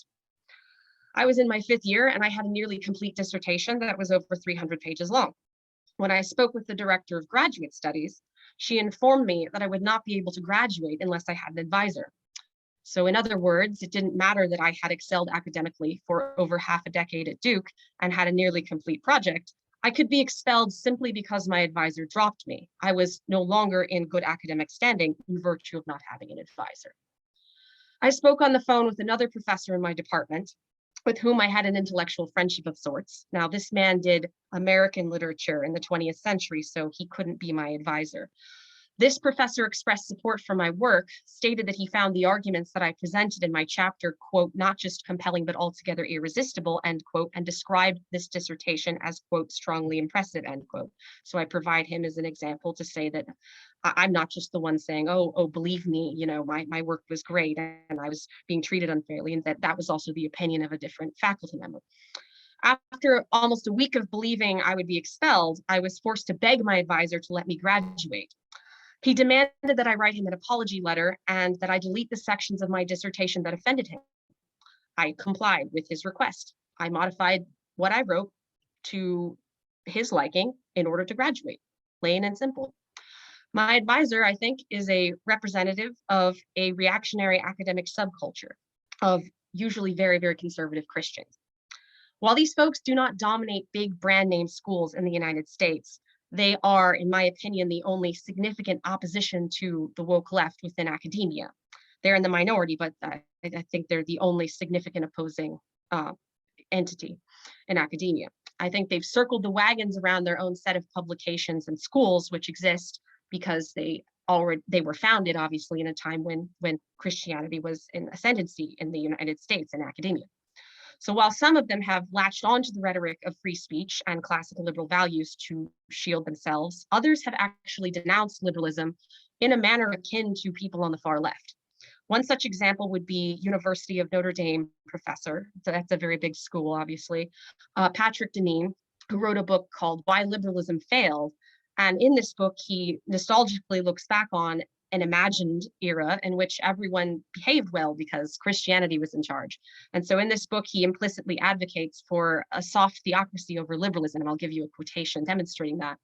I was in my 5th year and I had a nearly complete dissertation that was over 300 pages long. When I spoke with the director of graduate studies, she informed me that I would not be able to graduate unless I had an advisor. So in other words, it didn't matter that I had excelled academically for over half a decade at Duke and had a nearly complete project. I could be expelled simply because my advisor dropped me. I was no longer in good academic standing in virtue of not having an advisor. I spoke on the phone with another professor in my department with whom I had an intellectual friendship of sorts. Now, this man did American literature in the 20th century, so he couldn't be my advisor. This professor expressed support for my work, stated that he found the arguments that I presented in my chapter, quote, not just compelling, but altogether irresistible, end quote, and described this dissertation as, quote, strongly impressive, end quote. So I provide him as an example to say that I'm not just the one saying, oh, believe me, you know, my work was great and I was being treated unfairly, and that was also the opinion of a different faculty member. After almost a week of believing I would be expelled, I was forced to beg my advisor to let me graduate. He demanded that I write him an apology letter and that I delete the sections of my dissertation that offended him. I complied with his request. I modified what I wrote to his liking in order to graduate, plain and simple. My advisor, I think, is a representative of a reactionary academic subculture of usually very, very conservative Christians. While these folks do not dominate big brand name schools in the United States, they are, in my opinion, the only significant opposition to the woke left within academia. They're in the minority, but I think they're the only significant opposing entity in academia. I think they've circled the wagons around their own set of publications and schools, which exist because they were founded, obviously, in a time when Christianity was in ascendancy in the United States in academia. So while some of them have latched onto the rhetoric of free speech and classical liberal values to shield themselves, others have actually denounced liberalism in a manner akin to people on the far left. One such example would be University of Notre Dame professor, so that's a very big school, obviously, Patrick Deneen, who wrote a book called Why Liberalism Failed. And in this book, he nostalgically looks back on an imagined era in which everyone behaved well because Christianity was in charge. And so in this book, he implicitly advocates for a soft theocracy over liberalism. And I'll give you a quotation demonstrating that.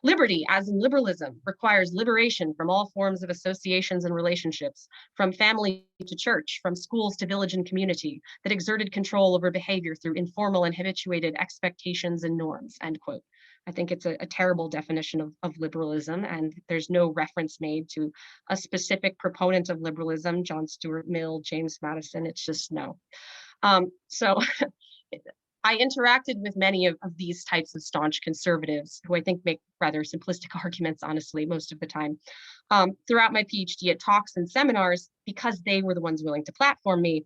Liberty, as in liberalism, requires liberation from all forms of associations and relationships, from family to church, from schools to village and community, that exerted control over behavior through informal and habituated expectations and norms, end quote. I think it's a terrible definition of liberalism, and there's no reference made to a specific proponent of liberalism, John Stuart Mill, James Madison. It's just no. So I interacted with many of these types of staunch conservatives who I think make rather simplistic arguments, honestly, most of the time, throughout my PhD at talks and seminars, because they were the ones willing to platform me.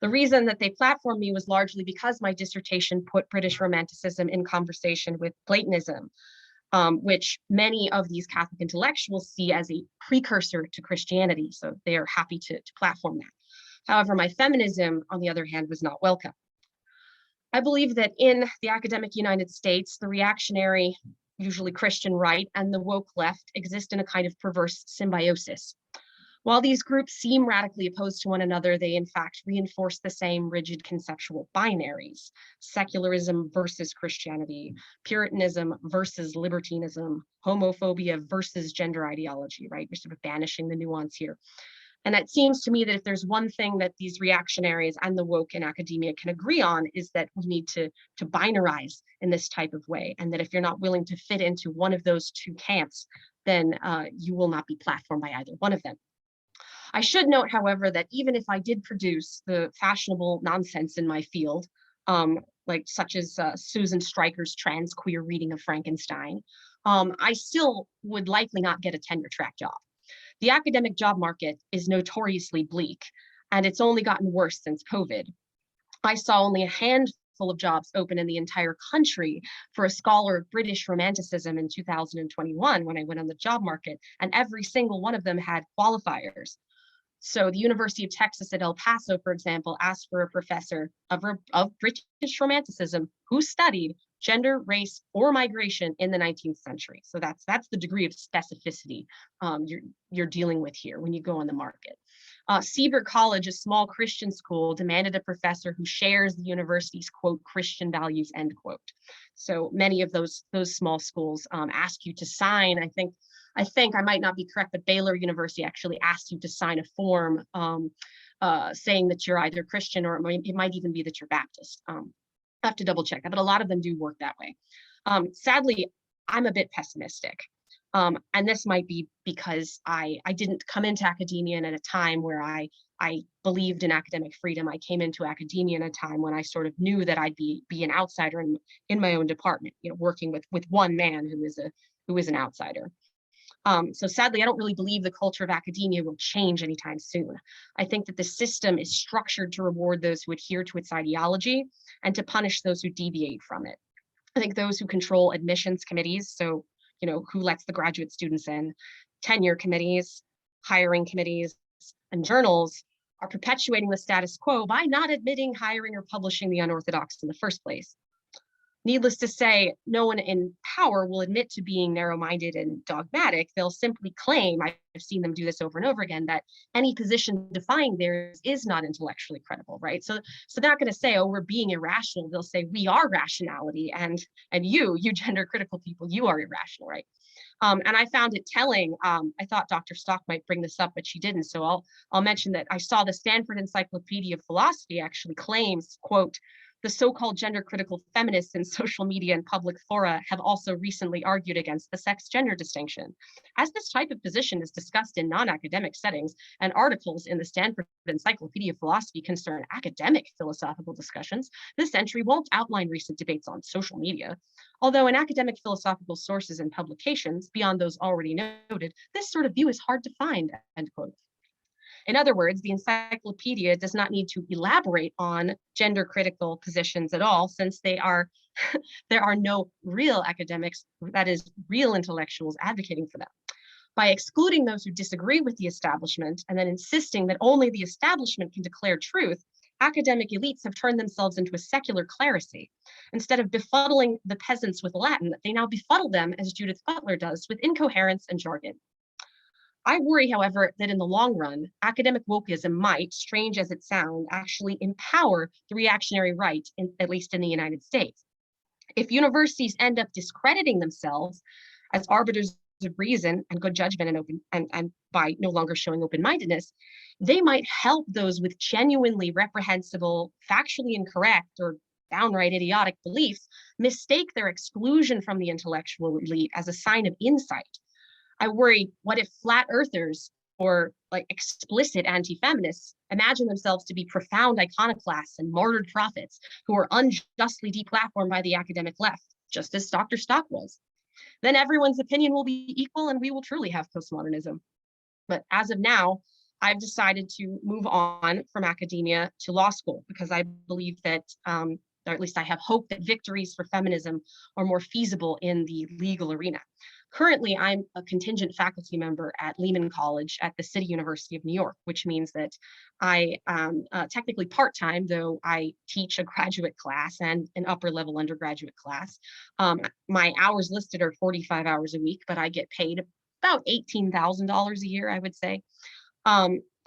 The reason that they platformed me was largely because my dissertation put British Romanticism in conversation with Platonism, which many of these Catholic intellectuals see as a precursor to Christianity. So they are happy to platform that. However, my feminism, on the other hand, was not welcome. I believe that in the academic United States, the reactionary, usually Christian right, and the woke left exist in a kind of perverse symbiosis. While these groups seem radically opposed to one another, they in fact reinforce the same rigid conceptual binaries: secularism versus Christianity, Puritanism versus libertinism, homophobia versus gender ideology, right? We're sort of banishing the nuance here. And it seems to me that if there's one thing that these reactionaries and the woke in academia can agree on, is that we need to binarize in this type of way. And that if you're not willing to fit into one of those two camps, then you will not be platformed by either one of them. I should note, however, that even if I did produce the fashionable nonsense in my field, such as Susan Stryker's trans queer reading of Frankenstein, I still would likely not get a tenure track job. The academic job market is notoriously bleak, and it's only gotten worse since COVID. I saw only a handful of jobs open in the entire country for a scholar of British Romanticism in 2021 when I went on the job market, and every single one of them had qualifiers. So the University of Texas at El Paso, for example, asked for a professor of British Romanticism who studied gender, race, or migration in the 19th century. So that's the degree of specificity you're dealing with here when you go on the market. Siebert College, a small Christian school, demanded a professor who shares the university's, quote, Christian values, end quote. So many of those small schools ask you to sign, I think I might not be correct, but Baylor University actually asked you to sign a form saying that you're either Christian or it might even be that you're Baptist. I have to double check that, but a lot of them do work that way. Sadly, I'm a bit pessimistic. And this might be because I didn't come into academia at a time where I believed in academic freedom. I came into academia in a time when I sort of knew that I'd be an outsider in my own department, working with one man who is an outsider. So sadly, I don't really believe the culture of academia will change anytime soon. I think that the system is structured to reward those who adhere to its ideology and to punish those who deviate from it. I think those who control admissions committees, so who lets the graduate students in, tenure committees, hiring committees, and journals are perpetuating the status quo by not admitting, hiring, or publishing the unorthodox in the first place. Needless to say, no one in power will admit to being narrow-minded and dogmatic. They'll simply claim, I've seen them do this over and over again, that any position defying theirs is not intellectually credible, right? So they're not going to say, oh, we're being irrational. They'll say, we are rationality, and you gender critical people, you are irrational, right? And I found it telling. I thought Dr. Stock might bring this up, but she didn't. So I'll mention that I saw the Stanford Encyclopedia of Philosophy actually claims, quote, the so-called gender critical feminists in social media and public fora have also recently argued against the sex-gender distinction. As this type of position is discussed in non-academic settings and articles in the Stanford Encyclopedia of Philosophy concern academic philosophical discussions, this entry won't outline recent debates on social media. Although in academic philosophical sources and publications, beyond those already noted, this sort of view is hard to find, end quote. In other words, the encyclopedia does not need to elaborate on gender critical positions at all, since there are no real academics, that is, real intellectuals advocating for them. By excluding those who disagree with the establishment and then insisting that only the establishment can declare truth, academic elites have turned themselves into a secular clerisy. Instead of befuddling the peasants with Latin, they now befuddle them, as Judith Butler does, with incoherence and jargon. I worry, however, that in the long run, academic wokeism might, strange as it sounds, actually empower the reactionary right, at least in the United States. If universities end up discrediting themselves as arbiters of reason and good judgment and by no longer showing open-mindedness, they might help those with genuinely reprehensible, factually incorrect, or downright idiotic beliefs mistake their exclusion from the intellectual elite as a sign of insight. I worry, what if flat earthers or like explicit anti-feminists imagine themselves to be profound iconoclasts and martyred prophets who are unjustly deplatformed by the academic left, just as Dr. Stock was? Then everyone's opinion will be equal and we will truly have postmodernism. But as of now, I've decided to move on from academia to law school because I believe that, or at least I have hope that victories for feminism are more feasible in the legal arena. Currently, I'm a contingent faculty member at Lehman College at the City University of New York, which means that I am technically part-time, though I teach a graduate class and an upper-level undergraduate class. My hours listed are 45 hours a week, but I get paid about $18,000 a year, I would say.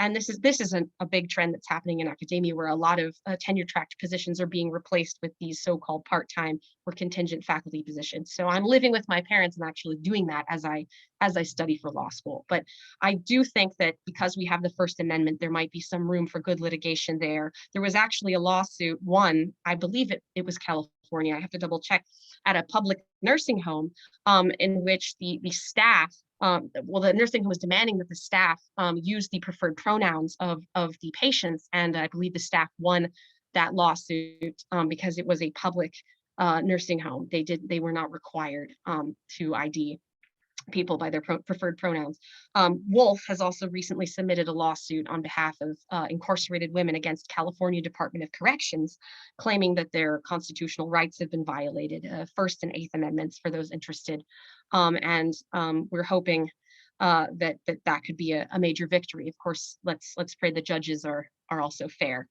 And this is a big trend that's happening in academia, where a lot of tenure-track positions are being replaced with these so-called part-time or contingent faculty positions. So I'm living with my parents and actually doing that as I study for law school. But I do think that because we have the First Amendment, there might be some room for good litigation there. There was actually a lawsuit, one, I believe it was California, I have to double check, at a public nursing home in which the staff, the nursing home was demanding that the staff use the preferred pronouns of the patients, and I believe the staff won that lawsuit because it was a public nursing home. They were not required to ID people by their preferred pronouns. Wolf has also recently submitted a lawsuit on behalf of incarcerated women against California Department of Corrections, claiming that their constitutional rights have been violated, First and Eighth Amendments for those interested. And we're hoping that could be a major victory. Of course, let's pray the judges are also fair.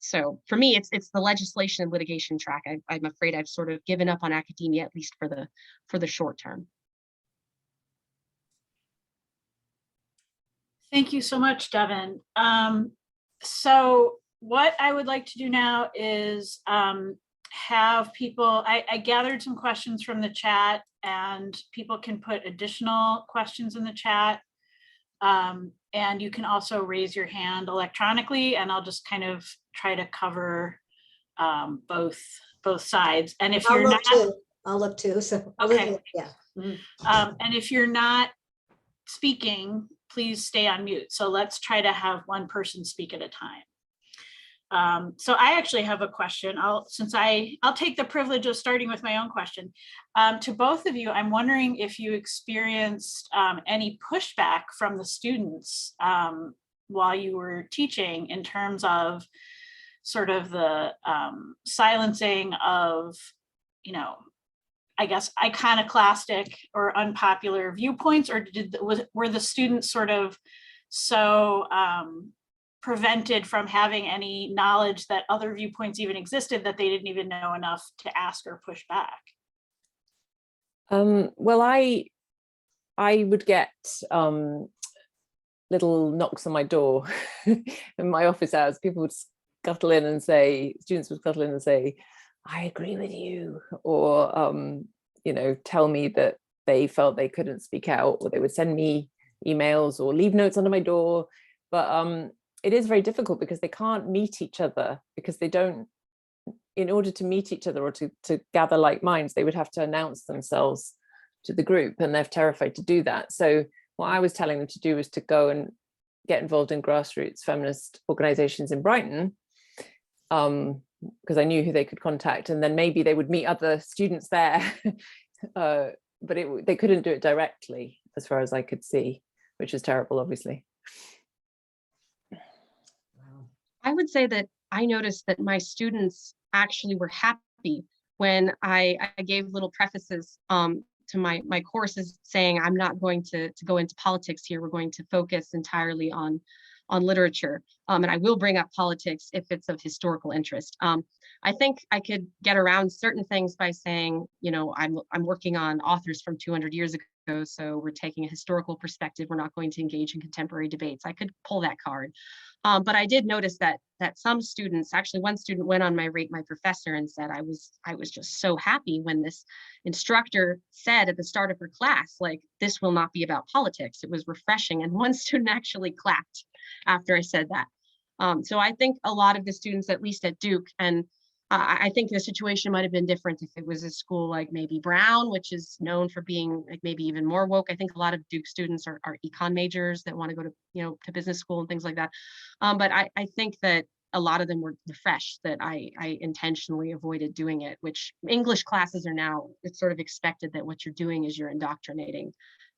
So for me, it's the legislation and litigation track. I'm afraid I've sort of given up on academia, at least for the short term. Thank you so much, Devin. So what I would like to do now is have people, I gathered some questions from the chat, and people can put additional questions in the chat. And you can also raise your hand electronically, and I'll just kind of try to cover both sides. And if you're not, I'll look too. So okay, yeah. and if you're not speaking, please stay on mute. So let's try to have one person speak at a time. So I actually have a question. I'll take the privilege of starting with my own question. To both of you, I'm wondering if you experienced any pushback from the students while you were teaching, in terms of sort of the silencing of, I guess, iconoclastic or unpopular viewpoints, or were the students sort of so prevented from having any knowledge that other viewpoints even existed that they didn't even know enough to ask or push back? Well, I would get little knocks on my door in my office hours. People would scuttle in and say, students would scuttle in and say, I agree with you, or tell me that they felt they couldn't speak out, or they would send me emails or leave notes under my door. But it is very difficult because they can't meet each other, because they don't, in order to meet each other or to gather like minds, they would have to announce themselves to the group, and they're terrified to do that. So what I was telling them to do was to go and get involved in grassroots feminist organizations in Brighton, because I knew who they could contact, and then maybe they would meet other students there. But they couldn't do it directly, as far as I could see, which is terrible, obviously. I would say that I noticed that my students actually were happy when I gave little prefaces to my courses, saying I'm not going to go into politics here. We're going to focus entirely on literature, and I will bring up politics if it's of historical interest. I think I could get around certain things by saying, I'm working on authors from 200 years ago, so we're taking a historical perspective. We're not going to engage in contemporary debates. I could pull that card. But I did notice that some students, actually one student went on my Rate My Professor and said, I was just so happy when this instructor said at the start of her class, like, this will not be about politics. It was refreshing. And one student actually clapped after I said that. So I think a lot of the students, at least at Duke, and I think the situation might have been different if it was a school like maybe Brown, which is known for being like maybe even more woke. I think a lot of Duke students are econ majors that want to go to, to business school and things like that. But I think that a lot of them were fresh, that I intentionally avoided doing it, which English classes are now, it's sort of expected that what you're doing is you're indoctrinating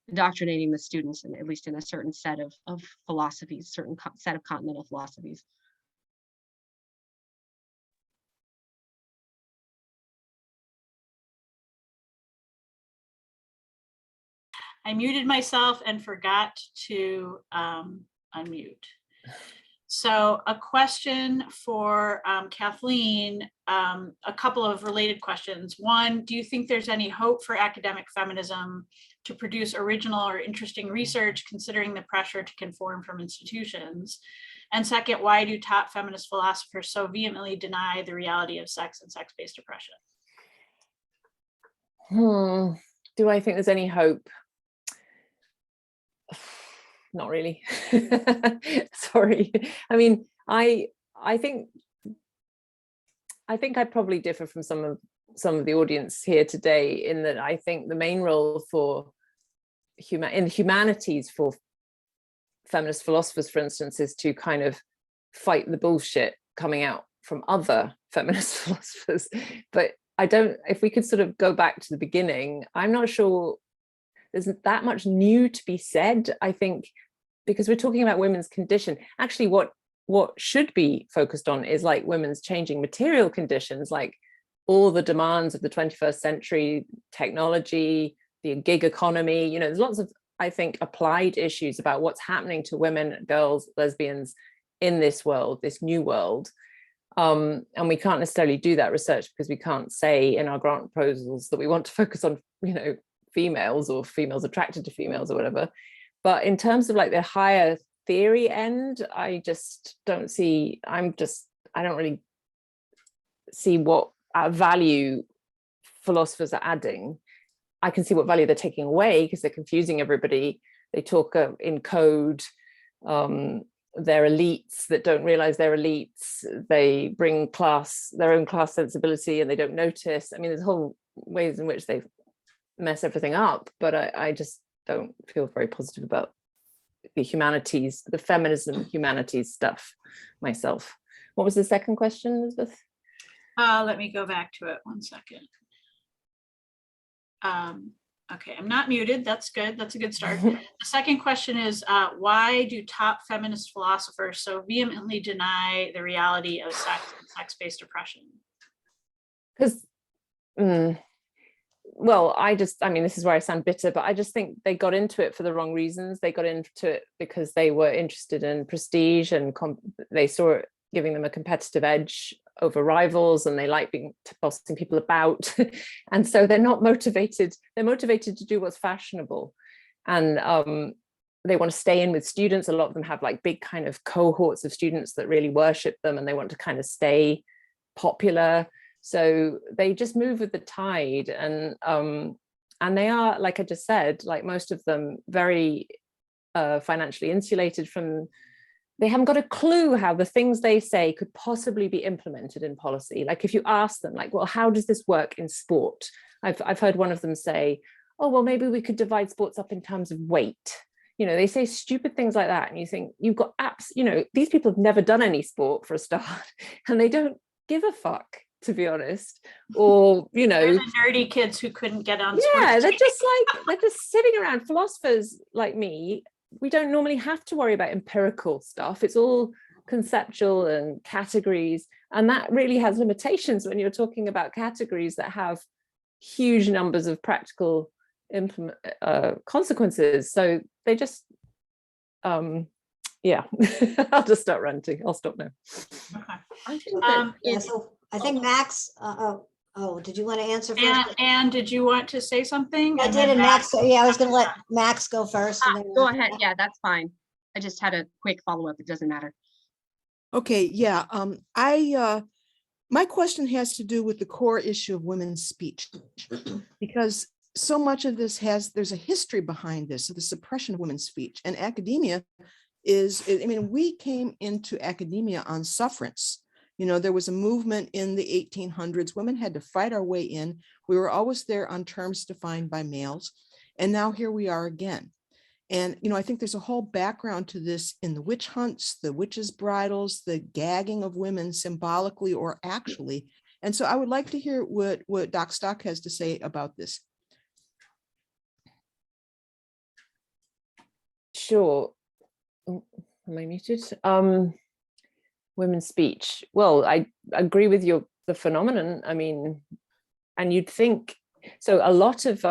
the students, and at least in a certain set of philosophies, certain set of continental philosophies. I muted myself and forgot to unmute. So a question for Kathleen, a couple of related questions. One, do you think there's any hope for academic feminism to produce original or interesting research, considering the pressure to conform from institutions? And second, why do top feminist philosophers so vehemently deny the reality of sex and sex-based oppression? Do I think there's any hope? Not really. Sorry. I mean, I think I probably differ from some of the audience here today, in that I think the main role for in the humanities for feminist philosophers, for instance, is to kind of fight the bullshit coming out from other feminist philosophers. But if we could sort of go back to the beginning, I'm not sure there's that much new to be said. I think because we're talking about women's condition, actually what should be focused on is like women's changing material conditions, like all the demands of the 21st century, technology, the gig economy. There's lots of I think, applied issues about what's happening to women, girls, lesbians in this world, this new world. And we can't necessarily do that research because we can't say in our grant proposals that we want to focus on, females or females attracted to females or whatever. But in terms of like the higher theory end, I just don't see, I don't really see what value philosophers are adding. I can see what value they're taking away because they're confusing everybody. They talk in code. They're elites that don't realize they're elites. They bring their own class sensibility, and they don't notice. I mean, there's whole ways in which they mess everything up, but I just don't feel very positive about the humanities, the feminism humanities stuff myself. What was the second question, Elizabeth? Let me go back to it 1 second. Okay, I'm not muted. That's good. That's a good start. The second question is, why do top feminist philosophers so vehemently deny the reality of sex and sex-based oppression? Because, well, I mean, this is where I sound bitter, but I just think they got into it for the wrong reasons. They got into it because they were interested in prestige, and they saw it giving them a competitive edge over rivals, and they like bossing people about. And so they're not motivated. They're motivated to do what's fashionable. And they want to stay in with students. A lot of them have like big kind of cohorts of students that really worship them, and they want to kind of stay popular. So they just move with the tide. And they are, like I just said, like most of them, very financially insulated from, they haven't got a clue how the things they say could possibly be implemented in policy. Like if you ask them, like, well, how does this work in sport? I've heard one of them say, oh, well, maybe we could divide sports up in terms of weight. They say stupid things like that. And you think, you've got apps, these people have never done any sport for a start, and they don't give a fuck, to be honest. Or, They're the nerdy kids who couldn't get on yeah, sports. they're just sitting around. Philosophers like me, we don't normally have to worry about empirical stuff. It's all conceptual and categories. And that really has limitations when you're talking about categories that have huge numbers of practical consequences. So they just, yeah, I'll just start ranting. I'll stop now. Okay. I think that So I think Max, did you want to answer first? And did you want to say something? I did, and Max, yeah, I was going to let Max go first. And then go ahead. Yeah, that's fine. I just had a quick follow-up. It doesn't matter. Okay, yeah. My question has to do with the core issue of women's speech, because so much of this there's a history behind this, the suppression of women's speech. And academia we came into academia on sufferance. There was a movement in the 1800s. Women had to fight our way in. We were always there on terms defined by males. And now here we are again. And, I think there's a whole background to this in the witch hunts, the witches' bridals, the gagging of women symbolically or actually. And so I would like to hear what Doc Stock has to say about this. Sure. Am I muted? Women's speech. Well, I agree with the phenomenon. I mean, and you'd think, so a lot of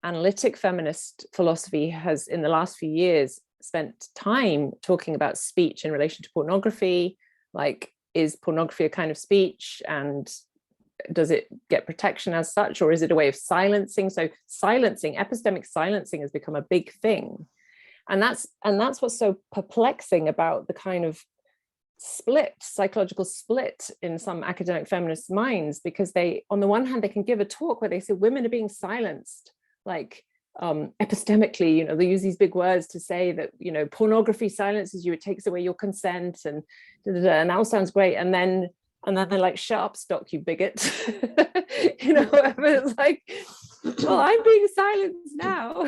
analytic feminist philosophy has in the last few years spent time talking about speech in relation to pornography. Like, is pornography a kind of speech, and does it get protection as such, or is it a way of silencing? So epistemic silencing has become a big thing. And that's what's so perplexing about the kind of psychological split in some academic feminist minds, because they, on the one hand, they can give a talk where they say women are being silenced, like epistemically, they use these big words to say that, pornography silences you, it takes away your consent, and and that all sounds great. And then they're like, shut up, Stock, you bigot. It's like, well, I'm being silenced now,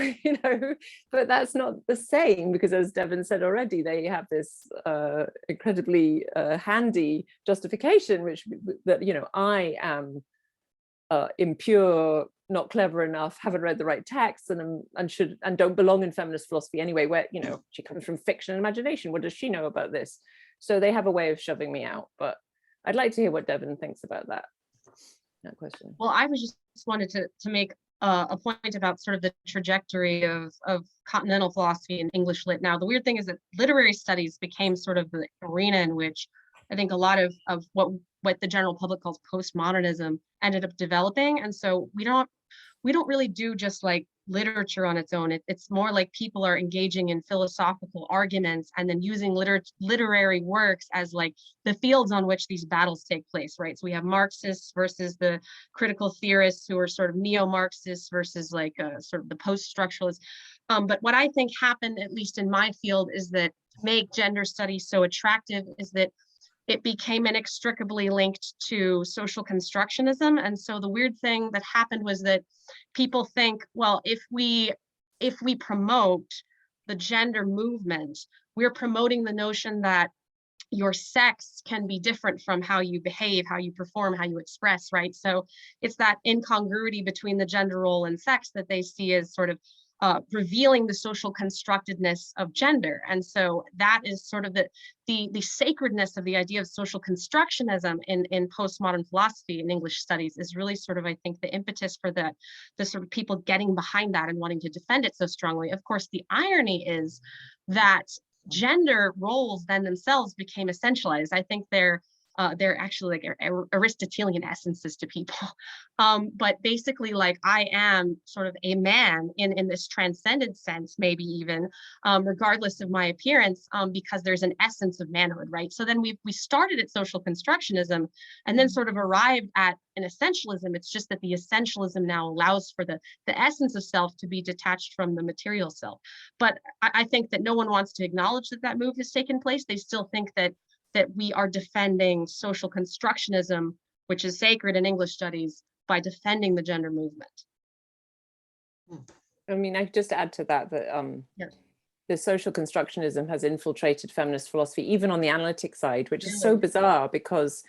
but that's not the same, because as Devin said already, they have this incredibly handy justification, that, I am impure, not clever enough, haven't read the right text, and don't belong in feminist philosophy anyway, where, she comes from fiction and imagination. What does she know about this? So they have a way of shoving me out. But I'd like to hear what Devin thinks about that question. Well, I was just wanted to make a point about sort of the trajectory of continental philosophy and English lit. Now, the weird thing is that literary studies became sort of the arena in which I think a lot of what the general public calls postmodernism ended up developing. And so we don't really do just like literature on its own. It's more like people are engaging in philosophical arguments and then using literary works as like the fields on which these battles take place, right? So we have Marxists versus the critical theorists who are sort of neo-Marxists versus like sort of the post-structuralists. But what I think happened, at least in my field, is that to make gender studies so attractive is that it became inextricably linked to social constructionism. And so the weird thing that happened was that people think, well, if we promote the gender movement, we're promoting the notion that your sex can be different from how you behave, how you perform, how you express, right? So it's that incongruity between the gender role and sex that they see as sort of revealing the social constructedness of gender. And so that is sort of the sacredness of the idea of social constructionism in postmodern philosophy and English studies is really sort of, I think, the impetus for the sort of people getting behind that and wanting to defend it so strongly. Of course, the irony is that gender roles then themselves became essentialized. I think they're actually like Aristotelian essences to people. But basically, like, I am sort of a man in this transcendent sense, maybe even, regardless of my appearance, because there's an essence of manhood, right? So then we started at social constructionism and then sort of arrived at an essentialism. It's just that the essentialism now allows for the essence of self to be detached from the material self. But I think that no one wants to acknowledge that that move has taken place. They still think that we are defending social constructionism, which is sacred in English studies, by defending the gender movement. I mean, I just add to that the social constructionism has infiltrated feminist philosophy, even on the analytic side, which is so bizarre because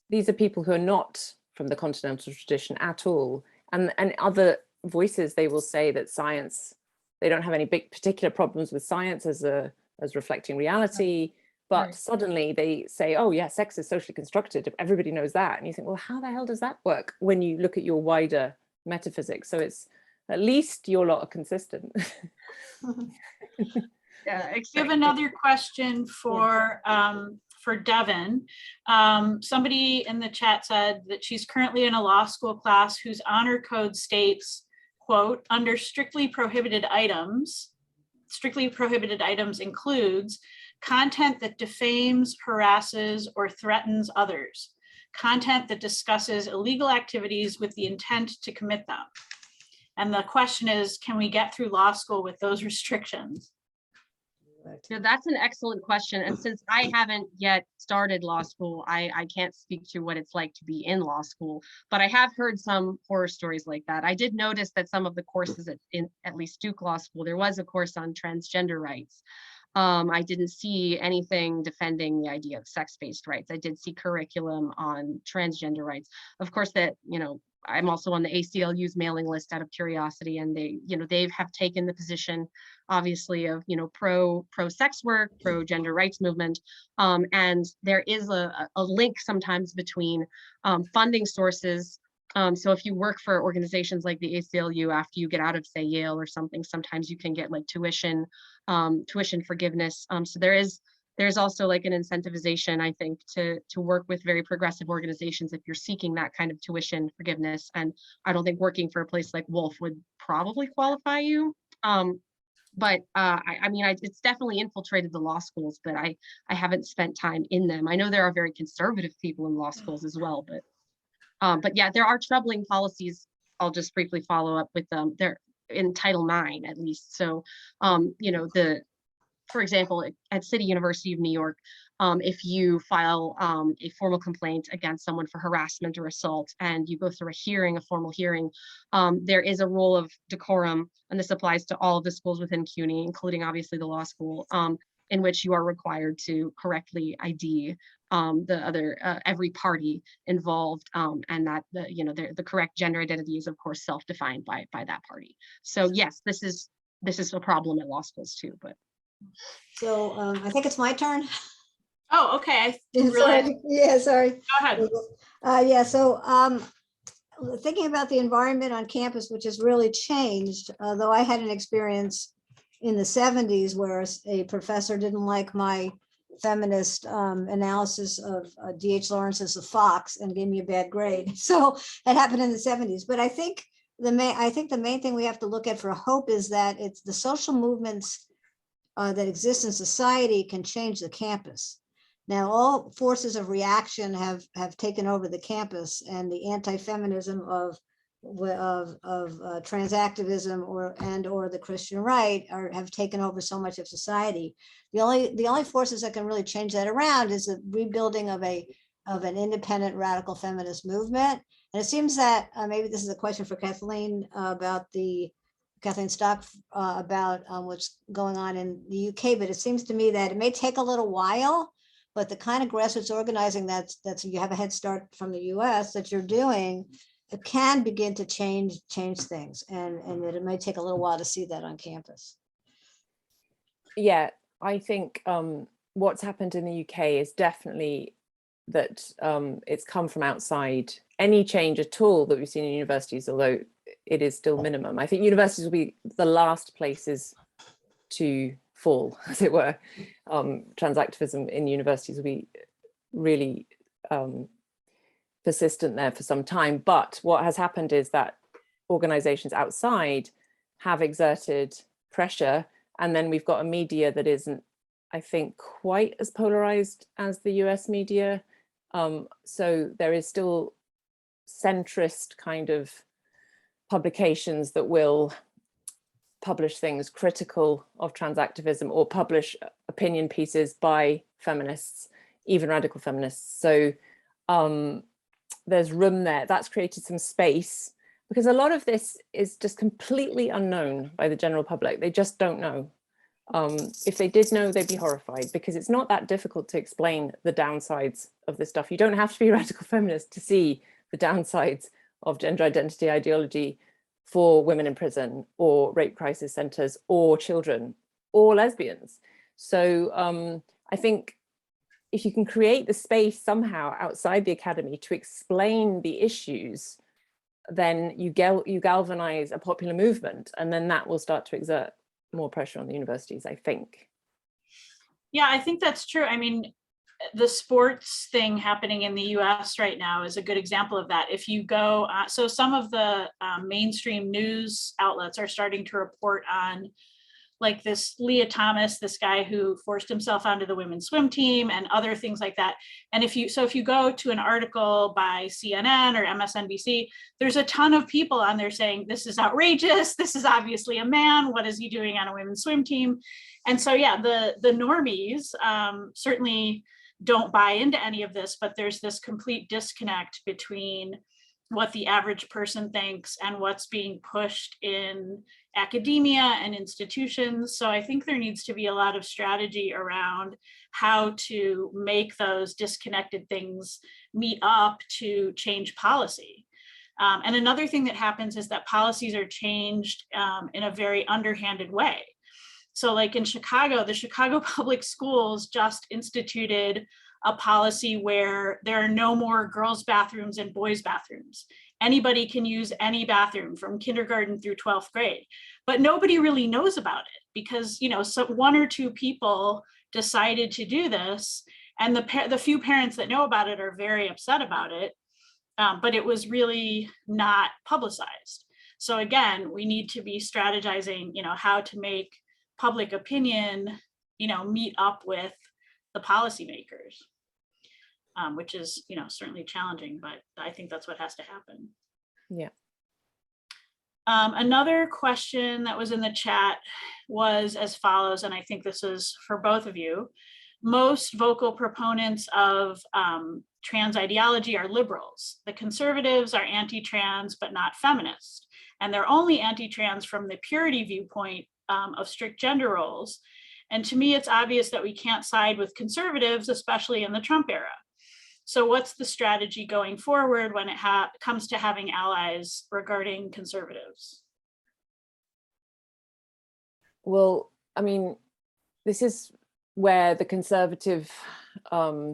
these are people who are not from the continental tradition at all. And other voices, they will say that science, they don't have any big particular problems with science as reflecting reality. But suddenly they say, oh yeah, sex is socially constructed. Everybody knows that. And you think, well, how the hell does that work when you look at your wider metaphysics? So it's, at least your lot are consistent. Yeah, I have another question for Devin. Somebody in the chat said that she's currently in a law school class whose honor code states, quote, under strictly prohibited items includes content that defames, harasses, or threatens others, content that discusses illegal activities with the intent to commit them. And the question is, can we get through law school with those restrictions? Yeah, that's an excellent question. And since I haven't yet started law school, I can't speak to what it's like to be in law school, but I have heard some horror stories like that. I did notice that some of the courses at least Duke Law School, there was a course on transgender rights. I didn't see anything defending the idea of sex-based rights. I did see curriculum on transgender rights. Of course, that, I'm also on the ACLU's mailing list out of curiosity, and they have taken the position, obviously, of pro sex work, pro gender rights movement, and there is a link sometimes between funding sources. So if you work for organizations like the ACLU after you get out of, say, Yale or something, sometimes you can get like tuition forgiveness. So there's also like an incentivization, I think, to work with very progressive organizations if you're seeking that kind of tuition forgiveness. And I don't think working for a place like Wolf would probably qualify you. But it's definitely infiltrated the law schools, but I haven't spent time in them. I know there are very conservative people in law schools as well, but yeah, there are troubling policies. I'll just briefly follow up with them. They're in Title IX, at least. So, for example, at City University of New York, if you file a formal complaint against someone for harassment or assault and you go through a formal hearing, there is a rule of decorum, and this applies to all of the schools within CUNY, including obviously the law school, in which you are required to correctly ID every party involved, and that the correct gender identity is of course self-defined by that party. So yes, this is a problem at law schools too. But so I think it's my turn. Oh, okay. I didn't realize. Yeah, sorry. Go ahead. Yeah, so thinking about the environment on campus, which has really changed, though I had an experience in the 70s where a professor didn't like my feminist analysis of D.H. Lawrence's The Fox and gave me a bad grade. So that happened in the 70s. But I think the main thing we have to look at for hope is that it's the social movements that exist in society can change the campus. Now, all forces of reaction have taken over the campus, and the anti-feminism of transactivism or the Christian right have taken over so much of society. The only forces that can really change that around is the rebuilding of an independent radical feminist movement. And it seems that maybe this is a question for Kathleen Kathleen Stock about what's going on in the UK, but it seems to me that it may take a little while, but the kind of grassroots organizing that's you have a head start from the US that you're doing, it can begin to change things, and that it may take a little while to see that on campus. Yeah, I think what's happened in the UK is definitely that it's come from outside. Any change at all that we've seen in universities, although it is still minimum, I think universities will be the last places to fall, as it were. Transactivism in universities will be really persistent there for some time. But what has happened is that organizations outside have exerted pressure, and then we've got a media that isn't, I think, quite as polarized as the US media. So there is still centrist kind of publications that will publish things critical of transactivism or publish opinion pieces by feminists, even radical feminists. So there's room there. That's created some space, because a lot of this is just completely unknown by the general public. They just don't know. If they did know, they'd be horrified, because it's not that difficult to explain the downsides of this stuff. You don't have to be a radical feminist to see the downsides of gender identity ideology for women in prison or rape crisis centers or children or lesbians. So I think if you can create the space somehow outside the academy to explain the issues, then you galvanize a popular movement, and then that will start to exert more pressure on the universities, I think. Yeah, I think that's true. I mean, the sports thing happening in the US right now is a good example of that. If you go, so some of the mainstream news outlets are starting to report on like this Leah Thomas, this guy who forced himself onto the women's swim team and other things like that. And if you go to an article by CNN or MSNBC, there's a ton of people on there saying, this is outrageous. This is obviously a man. What is he doing on a women's swim team? And so, yeah, the normies certainly don't buy into any of this, but there's this complete disconnect between what the average person thinks and what's being pushed in academia and institutions. So I think there needs to be a lot of strategy around how to make those disconnected things meet up to change policy. And another thing that happens is that policies are changed in a very underhanded way. So like in Chicago, the Chicago Public Schools just instituted a policy where there are no more girls' bathrooms and boys' bathrooms. Anybody can use any bathroom from kindergarten through 12th grade, but nobody really knows about it because, so one or two people decided to do this, and the few parents that know about it are very upset about it, but it was really not publicized. So again, we need to be strategizing, how to make public opinion, meet up with the policymakers, which is, certainly challenging, but I think that's what has to happen. Yeah. Another question that was in the chat was as follows, and I think this is for both of you. Most vocal proponents of trans ideology are liberals. The conservatives are anti-trans, but not feminist. And they're only anti-trans from the purity viewpoint of strict gender roles. And to me, it's obvious that we can't side with conservatives, especially in the Trump era. So what's the strategy going forward when it comes to having allies regarding conservatives? Well, I mean, this is where the conservative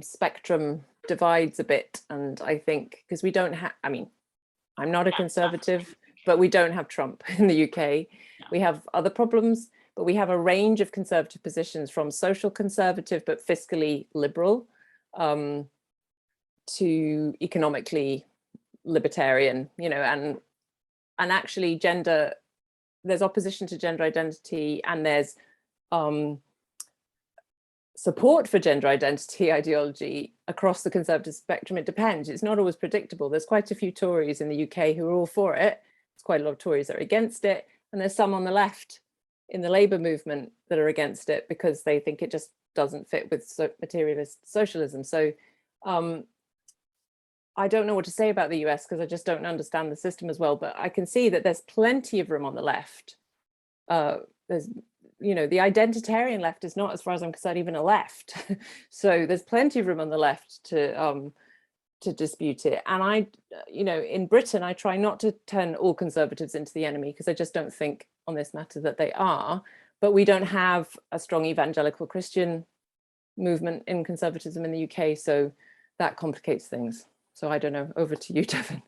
spectrum divides a bit. And I think because we don't have, I'm not a conservative, but we don't have Trump in the UK. We have other problems, but we have a range of conservative positions, from social conservative but fiscally liberal to economically libertarian, you know, and actually gender, there's opposition to gender identity, and there's support for gender identity ideology across the conservative spectrum. It depends. It's not always predictable. There's quite a few Tories in the UK who are all for it. There's quite a lot of Tories that are against it. And there's some on the left in the Labour movement that are against it because they think it just doesn't fit with materialist socialism. So I don't know what to say about the US because I just don't understand the system as well. But I can see that there's plenty of room on the left. There's, you know, the identitarian left is not, as far as I'm concerned, even a left. So there's plenty of room on the left to dispute it. And I, you know, in Britain, I try not to turn all conservatives into the enemy because I just don't think on this matter that they are. But we don't have a strong evangelical Christian movement in conservatism in the UK, so that complicates things. So I don't know, over to you, Devin.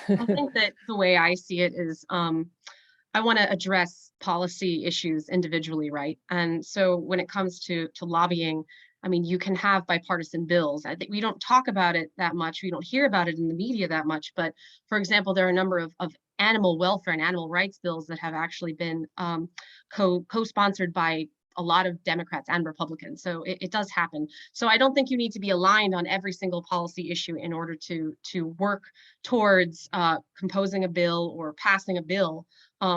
I think that the way I see it is I want to address policy issues individually, right? And so when it comes to lobbying, I mean, you can have bipartisan bills. I think we don't talk about it that much. We don't hear about it in the media that much. But for example, there are a number of animal welfare and animal rights bills that have actually been co-sponsored by a lot of Democrats and Republicans. So it does happen. So I don't think you need to be aligned on every single policy issue in order to work towards composing a bill or passing a bill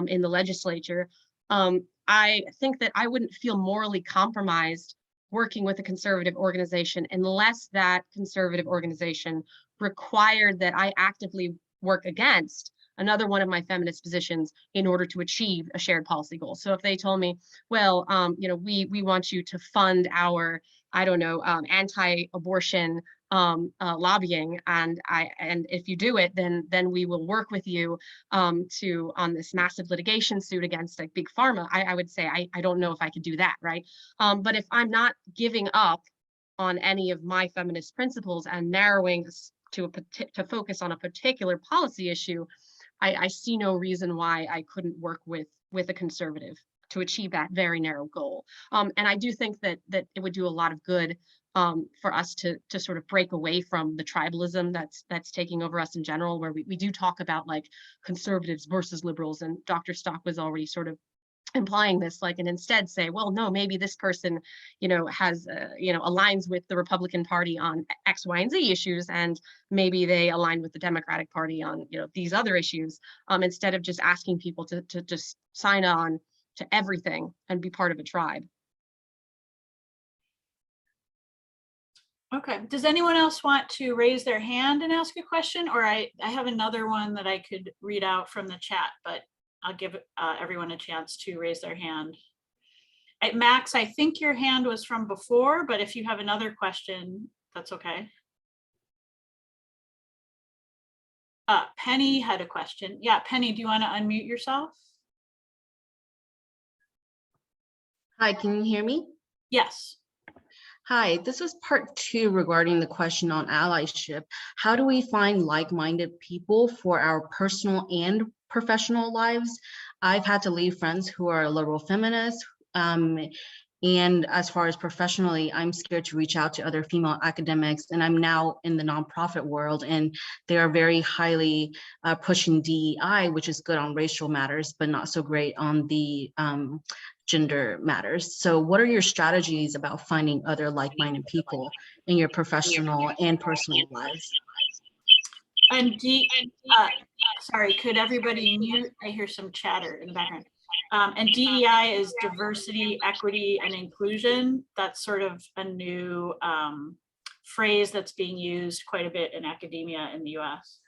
in the legislature. I think that I wouldn't feel morally compromised working with a conservative organization unless that conservative organization required that I actively work against another one of my feminist positions in order to achieve a shared policy goal. So if they told me, well, you know, we want you to fund our, I don't know, anti-abortion lobbying, and if you do it, then we will work with you on this massive litigation suit against like big pharma. I would say I don't know if I could do that, right? But if I'm not giving up on any of my feminist principles and narrowing to focus on a particular policy issue, I see no reason why I couldn't work with a conservative to achieve that very narrow goal. And I do think that it would do a lot of good for us to sort of break away from the tribalism that's taking over us in general, where we do talk about like conservatives versus liberals, and Dr. Stock was already sort of implying this, like, and instead say, well, no, maybe this person, you know, has, you know, aligns with the Republican Party on X, Y, and Z issues, and maybe they align with the Democratic Party on, you know, these other issues, instead of just asking people to just sign on to everything and be part of a tribe. Okay, does anyone else want to raise their hand and ask a question? Or I have another one that I could read out from the chat, but I'll give everyone a chance to raise their hand. Max, I think your hand was from before, but if you have another question, that's okay. Penny had a question. Yeah, Penny, do you want to unmute yourself? Hi, can you hear me? Yes. Hi, this is part 2 regarding the question on allyship. How do we find like-minded people for our personal and professional lives? I've had to leave friends who are liberal feminists. And as far as professionally, I'm scared to reach out to other female academics, and I'm now in the nonprofit world, and they are very highly pushing DEI, which is good on racial matters, but not so great on the gender matters. So what are your strategies about finding other like-minded people in your professional and personal lives? And sorry, could everybody mute? I hear some chatter in the background. And DEI is diversity, equity, and inclusion. That's sort of a new phrase that's being used quite a bit in academia in the US.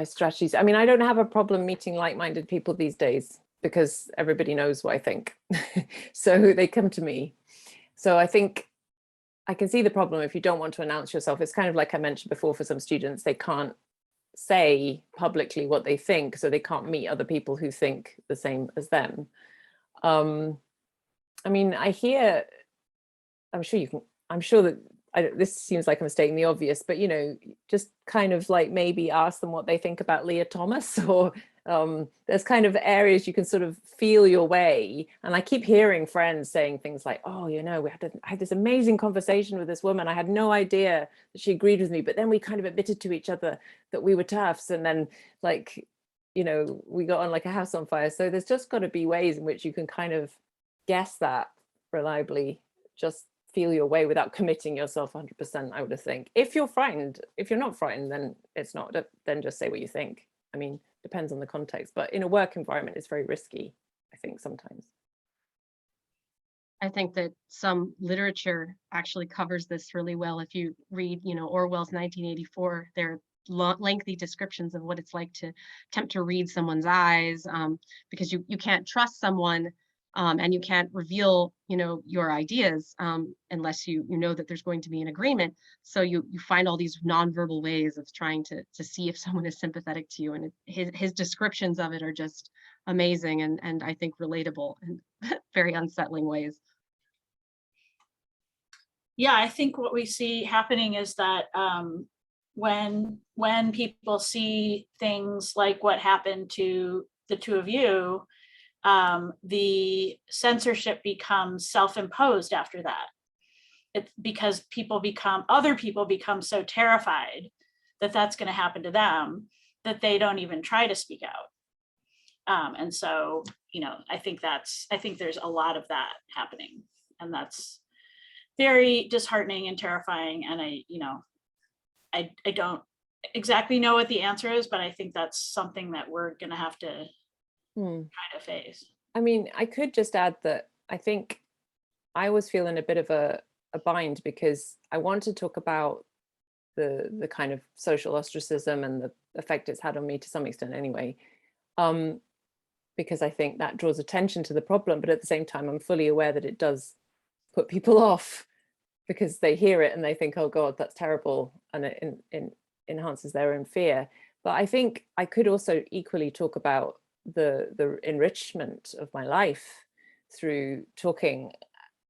Strategies. I mean, I don't have a problem meeting like-minded people these days because everybody knows what I think. So they come to me. So I think I can see the problem if you don't want to announce yourself. It's kind of like I mentioned before, for some students, they can't say publicly what they think, so they can't meet other people who think the same as them. I mean, I hear, I'm sure you can, I'm sure that this seems like I'm stating the obvious, but, you know, just kind of like maybe ask them what they think about Leah Thomas, or there's kind of areas you can sort of feel your way. And I keep hearing friends saying things like, oh, you know, I had this amazing conversation with this woman. I had no idea that she agreed with me, but then we kind of admitted to each other that we were TERFs. And then, like, you know, we got on like a house on fire. So there's just got to be ways in which you can kind of guess that reliably, just feel your way without committing yourself 100%, I would think. If you're frightened, if you're not frightened, then it's not, then just say what you think. I mean, depends on the context, but in a work environment, it's very risky, I think, sometimes. I think that some literature actually covers this really well. If you read, you know, Orwell's 1984, there are lengthy descriptions of what it's like to attempt to read someone's eyes, because you can't trust someone, and you can't reveal, you know, your ideas unless you know that there's going to be an agreement. So you find all these nonverbal ways of trying to see if someone is sympathetic to you, and his descriptions of it are just amazing and I think relatable in very unsettling ways. Yeah, I think what we see happening is that when people see things like what happened to the two of you, the censorship becomes self-imposed after that. It's because other people become so terrified that that's going to happen to them that they don't even try to speak out. And so, you know, I think there's a lot of that happening, and that's very disheartening and terrifying. And I don't exactly know what the answer is, but I think that's something that we're going to have to try to face. I mean, I could just add that I think I was feeling a bit of a bind, because I want to talk about the kind of social ostracism and the effect it's had on me to some extent anyway, because I think that draws attention to the problem, but at the same time I'm fully aware that it does put people off, because they hear it and they think, oh God, that's terrible, and it enhances their own fear. But I think I could also equally talk about the enrichment of my life through talking,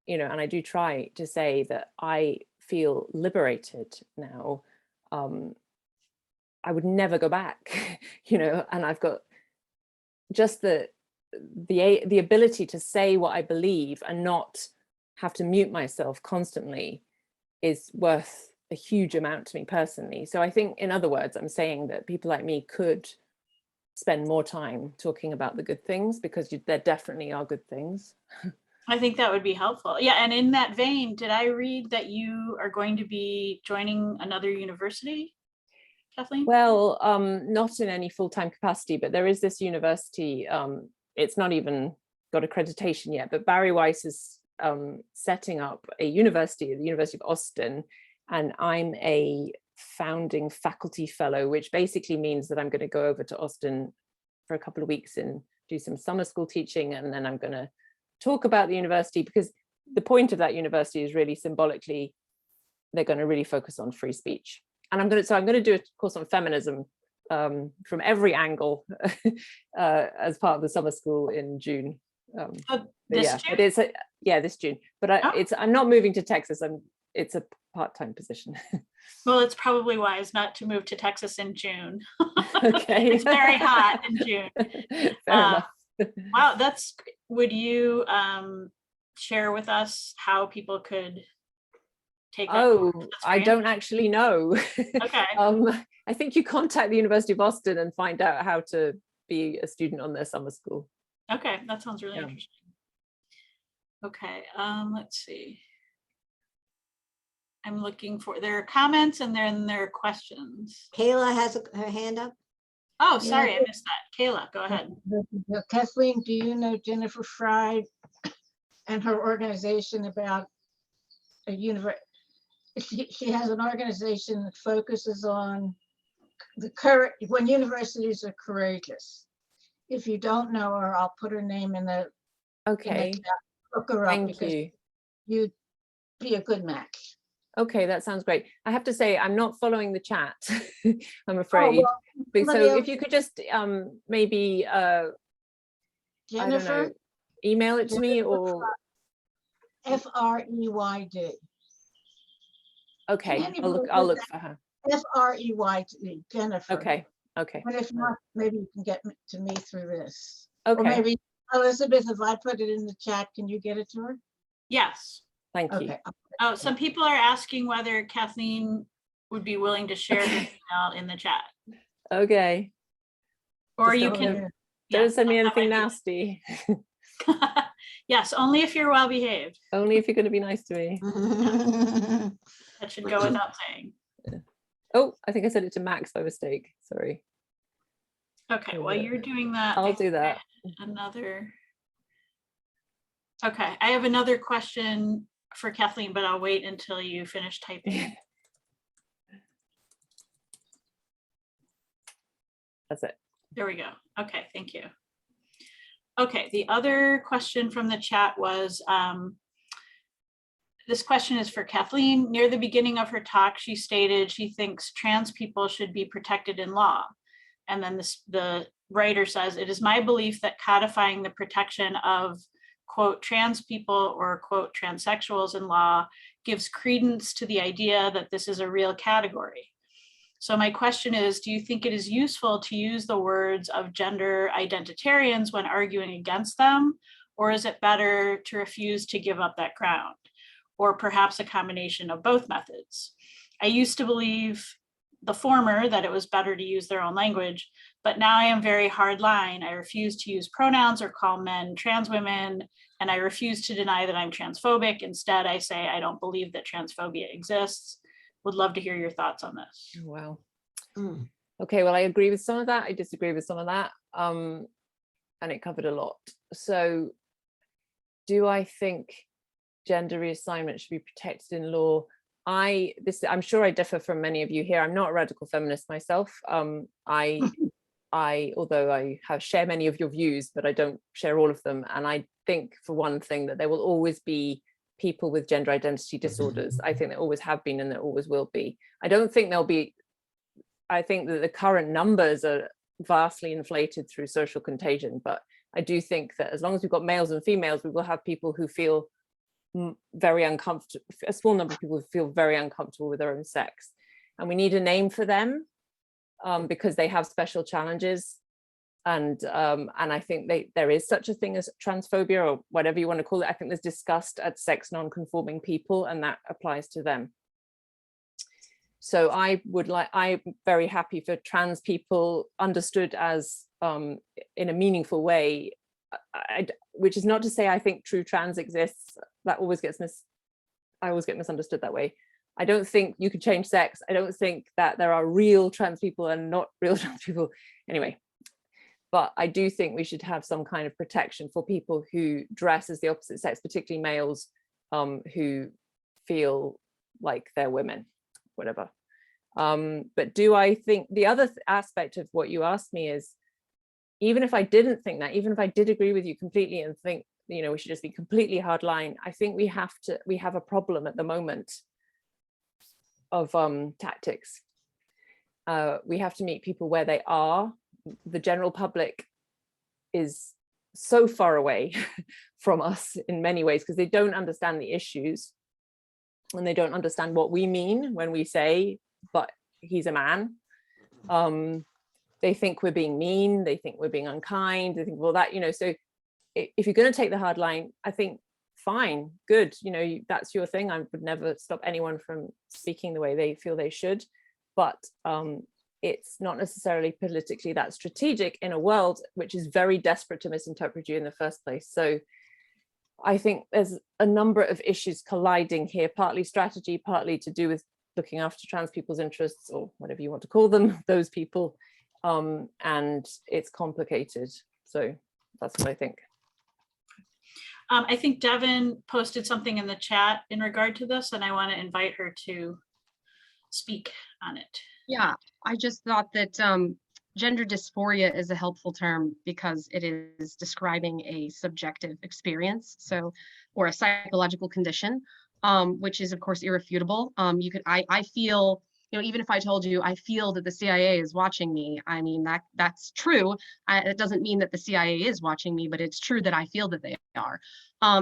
you know, and I do try to say that I feel liberated now. I would never go back, you know, and I've got just the ability to say what I believe and not have to mute myself constantly is worth a huge amount to me personally. So I think, in other words, I'm saying that people like me could spend more time talking about the good things, because there definitely are good things. I think that would be helpful. Yeah, and in that vein, did I read that you are going to be joining another university, Kathleen? Well, not in any full-time capacity, but there is this university, it's not even got accreditation yet, but Barry Weiss is setting up a university at the University of Austin, and I'm a founding faculty fellow, which basically means that I'm going to go over to Austin for a couple of weeks and do some summer school teaching, and then I'm going to talk about the university, because the point of that university is really symbolically, they're going to really focus on free speech. And I'm going to do a course on feminism from every angle as part of the summer school in June. This June? This June. But I'm not moving to Texas. It's a part-time position. Well, it's probably wise not to move to Texas in June. Okay. It's very hot in June. Fair enough. Wow, would you share with us how people could take that course? I don't actually know. Okay. I think you contact the University of Austin and find out how to be a student on their summer school. Okay, that sounds really interesting. Okay, let's see. I'm looking for, there are comments and then there are questions. Kayla has her hand up. Oh, sorry, I missed that. Kayla, go ahead. Kathleen, do you know Jennifer Fry and her organization about a university? She has an organization that focuses on when universities are courageous. If you don't know her, I'll put her name in the Okay. Look her up. Thank because you. You'd be a good match. Okay, that sounds great. I have to say, I'm not following the chat, I'm afraid. So if you could just maybe, Jennifer, I don't know, email it to me, or Freyd. Okay, Anybody I'll with look for her. F-R-E-Y-T, Jennifer. Okay, okay, But if not, maybe you can get to me through this. Or okay. maybe, Elizabeth, if I put it in the chat, can you get it to her? Yes. Thank you. Okay. Oh, some people are asking whether Kathleen would be willing to share her email in the chat. Okay. Or Just you don't can. Don't yeah, send me that anything might be- nasty. Yes, only if you're well behaved. Only if you're going to be nice to me. That should go without saying. Oh, I think I said it to Max by mistake. Sorry. Okay, while you're doing that, I'll I do that. another. Okay, I have another question for Kathleen, but I'll wait until you finish typing. That's it. There we go. Okay, thank you. Okay, the other question from the chat was, this question is for Kathleen. Near the beginning of her talk, she stated she thinks trans people should be protected in law. And then the writer says, it is my belief that codifying the protection of, quote, trans people or, quote, transsexuals in law gives credence to the idea that this is a real category. So my question is, do you think it is useful to use the words of gender identitarians when arguing against them? Or is it better to refuse to give up that ground? Or perhaps a combination of both methods? I used to believe the former, that it was better to use their own language, but now I am very hard line. I refuse to use pronouns or call men trans women, and I refuse to deny that I'm transphobic. Instead, I say I don't believe that transphobia exists. Would love to hear your thoughts on this. Wow. Mm. Okay, well, I agree with some of that. I disagree with some of that. And it covered a lot. So do I think gender reassignment should be protected in law? I'm sure I differ from many of you here. I'm not a radical feminist myself. Although I share many of your views, but I don't share all of them. And I think, for one thing, that there will always be people with gender identity disorders. I think there always have been and there always will be. I think that the current numbers are vastly inflated through social contagion, but I do think that as long as we've got males and females, we will have people who feel very uncomfortable, a small number of people who feel very uncomfortable with their own sex. And we need a name for them because they have special challenges. And I think there is such a thing as transphobia, or whatever you want to call it. I think there's disgust at sex non-conforming people, and that applies to them. So I'm very happy for trans people understood as in a meaningful way, which is not to say I think true trans exists. That always gets I always get misunderstood that way. I don't think you could change sex. I don't think that there are real trans people and not real trans people. Anyway, but I do think we should have some kind of protection for people who dress as the opposite sex, particularly males who feel like they're women, whatever. But do I think the other aspect of what you asked me is, even if I didn't think that, even if I did agree with you completely and think, we should just be completely hard line, I think we have a problem at the moment of tactics. We have to meet people where they are. The general public is so far away from us in many ways because they don't understand the issues and they don't understand what we mean when we say, but he's a man. They think we're being mean, they think we're being unkind, they think, well, that, so if you're going to take the hard line, I think fine, good, that's your thing. I would never stop anyone from speaking the way they feel they should, but it's not necessarily politically that strategic in a world which is very desperate to misinterpret you in the first place. So I think there's a number of issues colliding here, partly strategy, partly to do with looking after trans people's interests, or whatever you want to call them, those people, and it's complicated. So that's what I think. I think Devin posted something in the chat in regard to this, and I want to invite her to speak on it. Yeah, I just thought that gender dysphoria is a helpful term because it is describing a subjective experience, or a psychological condition, which is of course irrefutable. I feel even if I told you I feel that the CIA is watching me, I mean, that's true. It doesn't mean that the CIA is watching me, but it's true that I feel that they are.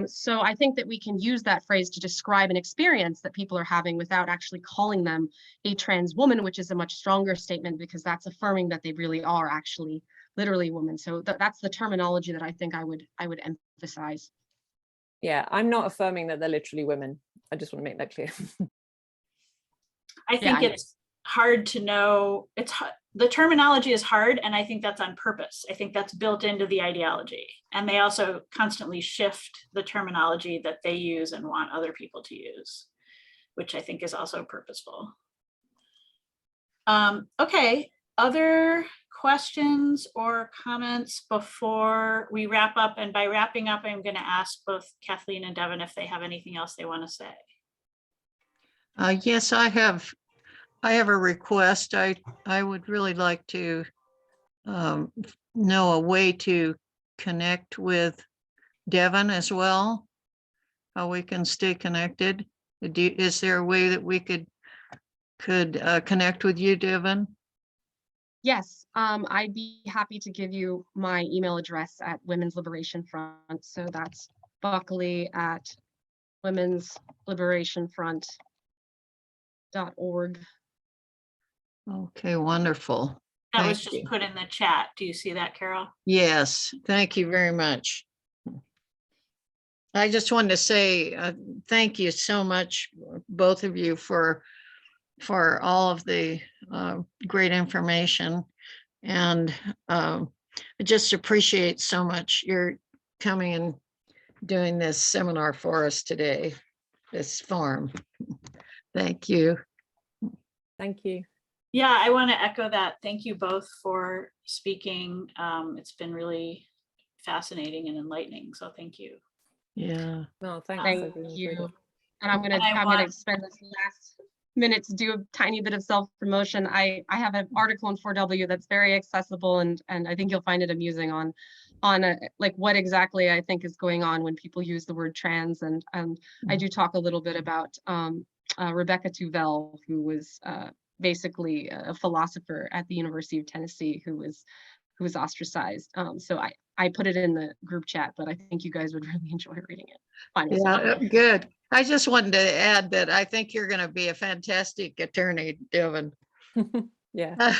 So I think that we can use that phrase to describe an experience that people are having without actually calling them a trans woman, which is a much stronger statement because that's affirming that they really are actually literally women. So that's the terminology that I think I would emphasize. Yeah, I'm not affirming that they're literally women. I just want to make that clear. I think it's hard to know. The terminology is hard, and I think that's on purpose. I think that's built into the ideology. And they also constantly shift the terminology that they use and want other people to use, which I think is also purposeful. Okay, other questions or comments before we wrap up? And by wrapping up, I'm going to ask both Kathleen and Devin if they have anything else they want to say. Yes, I have a request. I would really like to know a way to connect with Devin as well, how we can stay connected. Is there a way that we could connect with you, Devin? Yes, I'd be happy to give you my email address at Women's Liberation Front. So that's Buckley at womensliberationfront.org. Okay, wonderful. That was Thank just you. put in the chat. Do you see that, Carol? Yes, thank you very much. I just wanted to say thank you so much, both of you, for all of the great information. And I just appreciate so much your coming and doing this seminar for us today, this forum. Thank you. Thank you. Yeah, I want to echo that. Thank you both for speaking. It's been really fascinating and enlightening. So thank you. Yeah. No, thanks. Thank everyone. you. And I'm And I gonna want- spend this last minute to do a tiny bit of self-promotion. I have an article in 4W that's very accessible, and I think you'll find it amusing on like what exactly I think is going on when people use the word trans. And I do talk a little bit about Rebecca Tuvell, who was basically a philosopher at the University of Tennessee who was ostracized. So I put it in the group chat, but I think you guys would really enjoy reading it. Yeah, good. I just wanted to add that I think you're going to be a fantastic attorney, Devin. Yeah,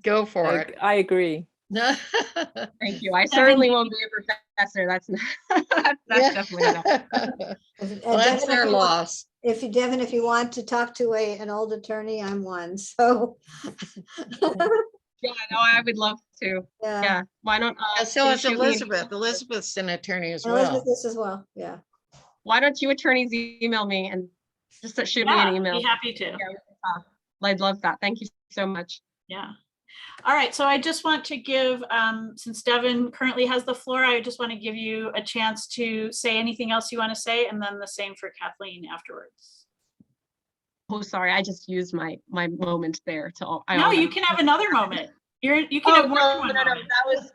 Go for it. I agree. Thank you. I certainly won't be a professor. That's that's definitely not. Well, that's Devin, our loss. Devin, if you want to talk to an old attorney, I'm one. So Yeah, no, I would love to. Yeah, why don't So please is shoot me an Elizabeth. Elizabeth's an attorney as And well. Elizabeth is as well. Yeah. Why don't you attorneys email me and just shoot me an email? Be happy to. Yeah, we can talk. I'd love that. Thank you so much. Yeah. All right. So I just want to give, since Devin currently has the floor, I just want to give you a chance to say anything else you want to say, and then the same for Kathleen afterwards. Oh, sorry. I just used my moment there to. No, you can have another moment. You can have more than one moment. That was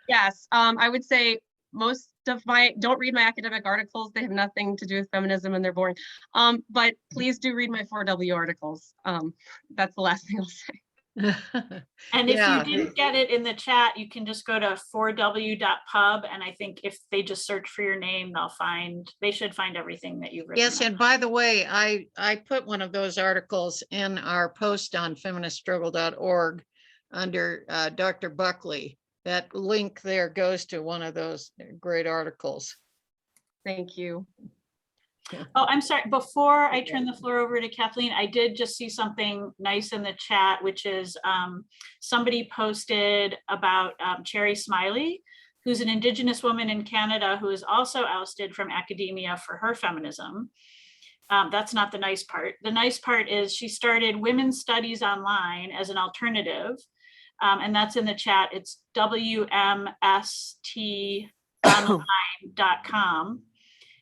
yes. I would say most of don't read my academic articles. They have nothing to do with feminism and they're boring. But please do read my 4W articles. That's the last thing I'll say. And if you didn't get it in the chat, you can just go to 4w.pub, and I think if they just search for your name, they should find everything that you've written. Yes, and by the way, I put one of those articles in our post on feministstruggle.org under Dr. Buckley. That link there goes to one of those great articles. Thank you. Oh, I'm sorry. Before I turn the floor over to Kathleen, I did just see something nice in the chat, which is somebody posted about Cherry Smiley, who's an Indigenous woman in Canada who is also ousted from academia for her feminism. That's not the nice part. The nice part is she started women's studies online as an alternative. And that's in the chat. It's wmstonline.com.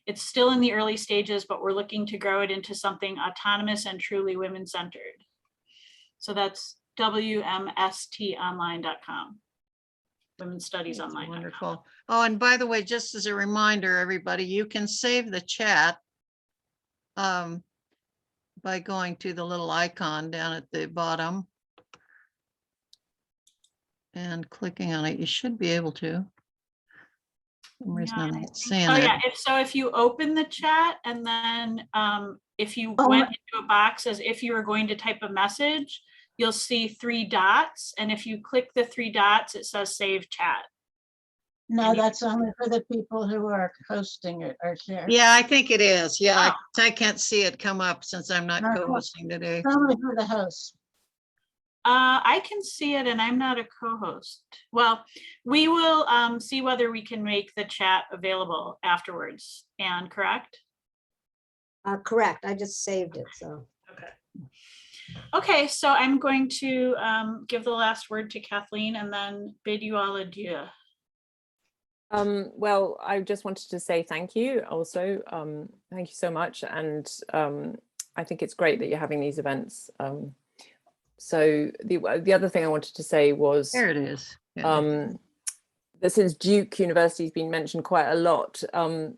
It's still in the early stages, but we're looking to grow it into something autonomous and truly women-centered. So that's wmstonline.com. Women's Studies Online. Wonderful. Oh, and by the way, just as a reminder, everybody, you can save the chat. But by going to the little icon down at the bottom and clicking on it. You should be able to. For some reason I'm not seeing Oh, it. yeah. If you open the chat and then if you Oh, went into a box as if you were going to type a message, you'll see 3 dots. And if you click the 3 dots, it says save chat. No, that's only for the people who are hosting it or share. Yeah, I think it is. Yeah, Oh. I can't see it come up since I'm not No, co-hosting today. It's only for the host. I can see it and I'm not a co-host. Well, we will see whether we can make the chat available afterwards. Anne, correct? Correct. I just saved it, so. Okay. Okay, so I'm going to give the last word to Kathleen and then bid you all adieu. Well, I just wanted to say thank you also. Thank you so much. And I think it's great that you're having these events. So the other thing I wanted to say was There it is. Yeah. that since Duke University has been mentioned quite a lot,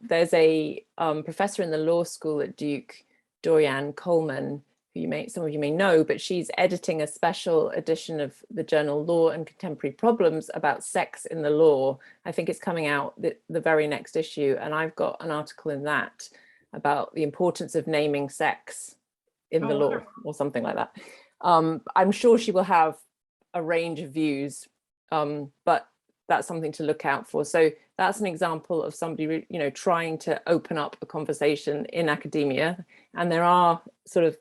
there's a professor in the law school at Duke, Dorianne Coleman, who some of you may know, but she's editing a special edition of the journal Law and Contemporary Problems about sex in the law. I think it's coming out the very next issue, and I've got an article in that about the importance of naming sex in the law or something like that. I'm sure she will have a range of views, but that's something to look out for. So that's an example of somebody, trying to open up a conversation in academia. And there are sort of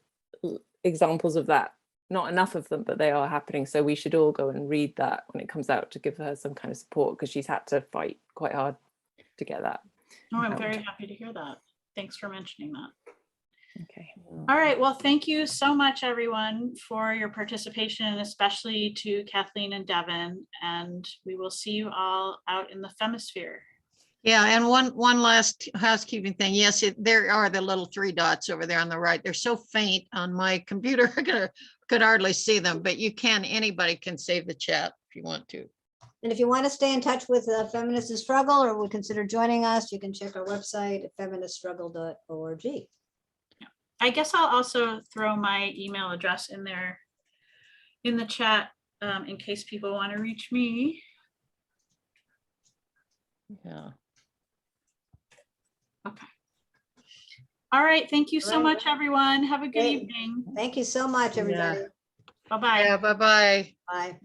examples of that, not enough of them, but they are happening. So we should all go and read that when it comes out to give her some kind of support, because she's had to fight quite hard to get that. Oh, I'm very happy to hear that. Thanks for mentioning that. Okay. All right. Well, thank you so much, everyone, for your participation, and especially to Kathleen and Devin. And we will see you all out in the Femisphere. Yeah, and one last housekeeping thing. Yes, there are the little 3 dots over there on the right. They're so faint on my computer, I could hardly see them, but anybody can save the chat if you want to. And if you want to stay in touch with Feminists in Struggle or would consider joining us, you can check our website at feministstruggle.org. I guess I'll also throw my email address in there in the chat in case people want to reach me. Yeah. Okay. All right. Thank you so All right. much, everyone. Have a good Great. evening. Thank you so much, everybody. Bye-bye. Yeah, bye-bye. Bye.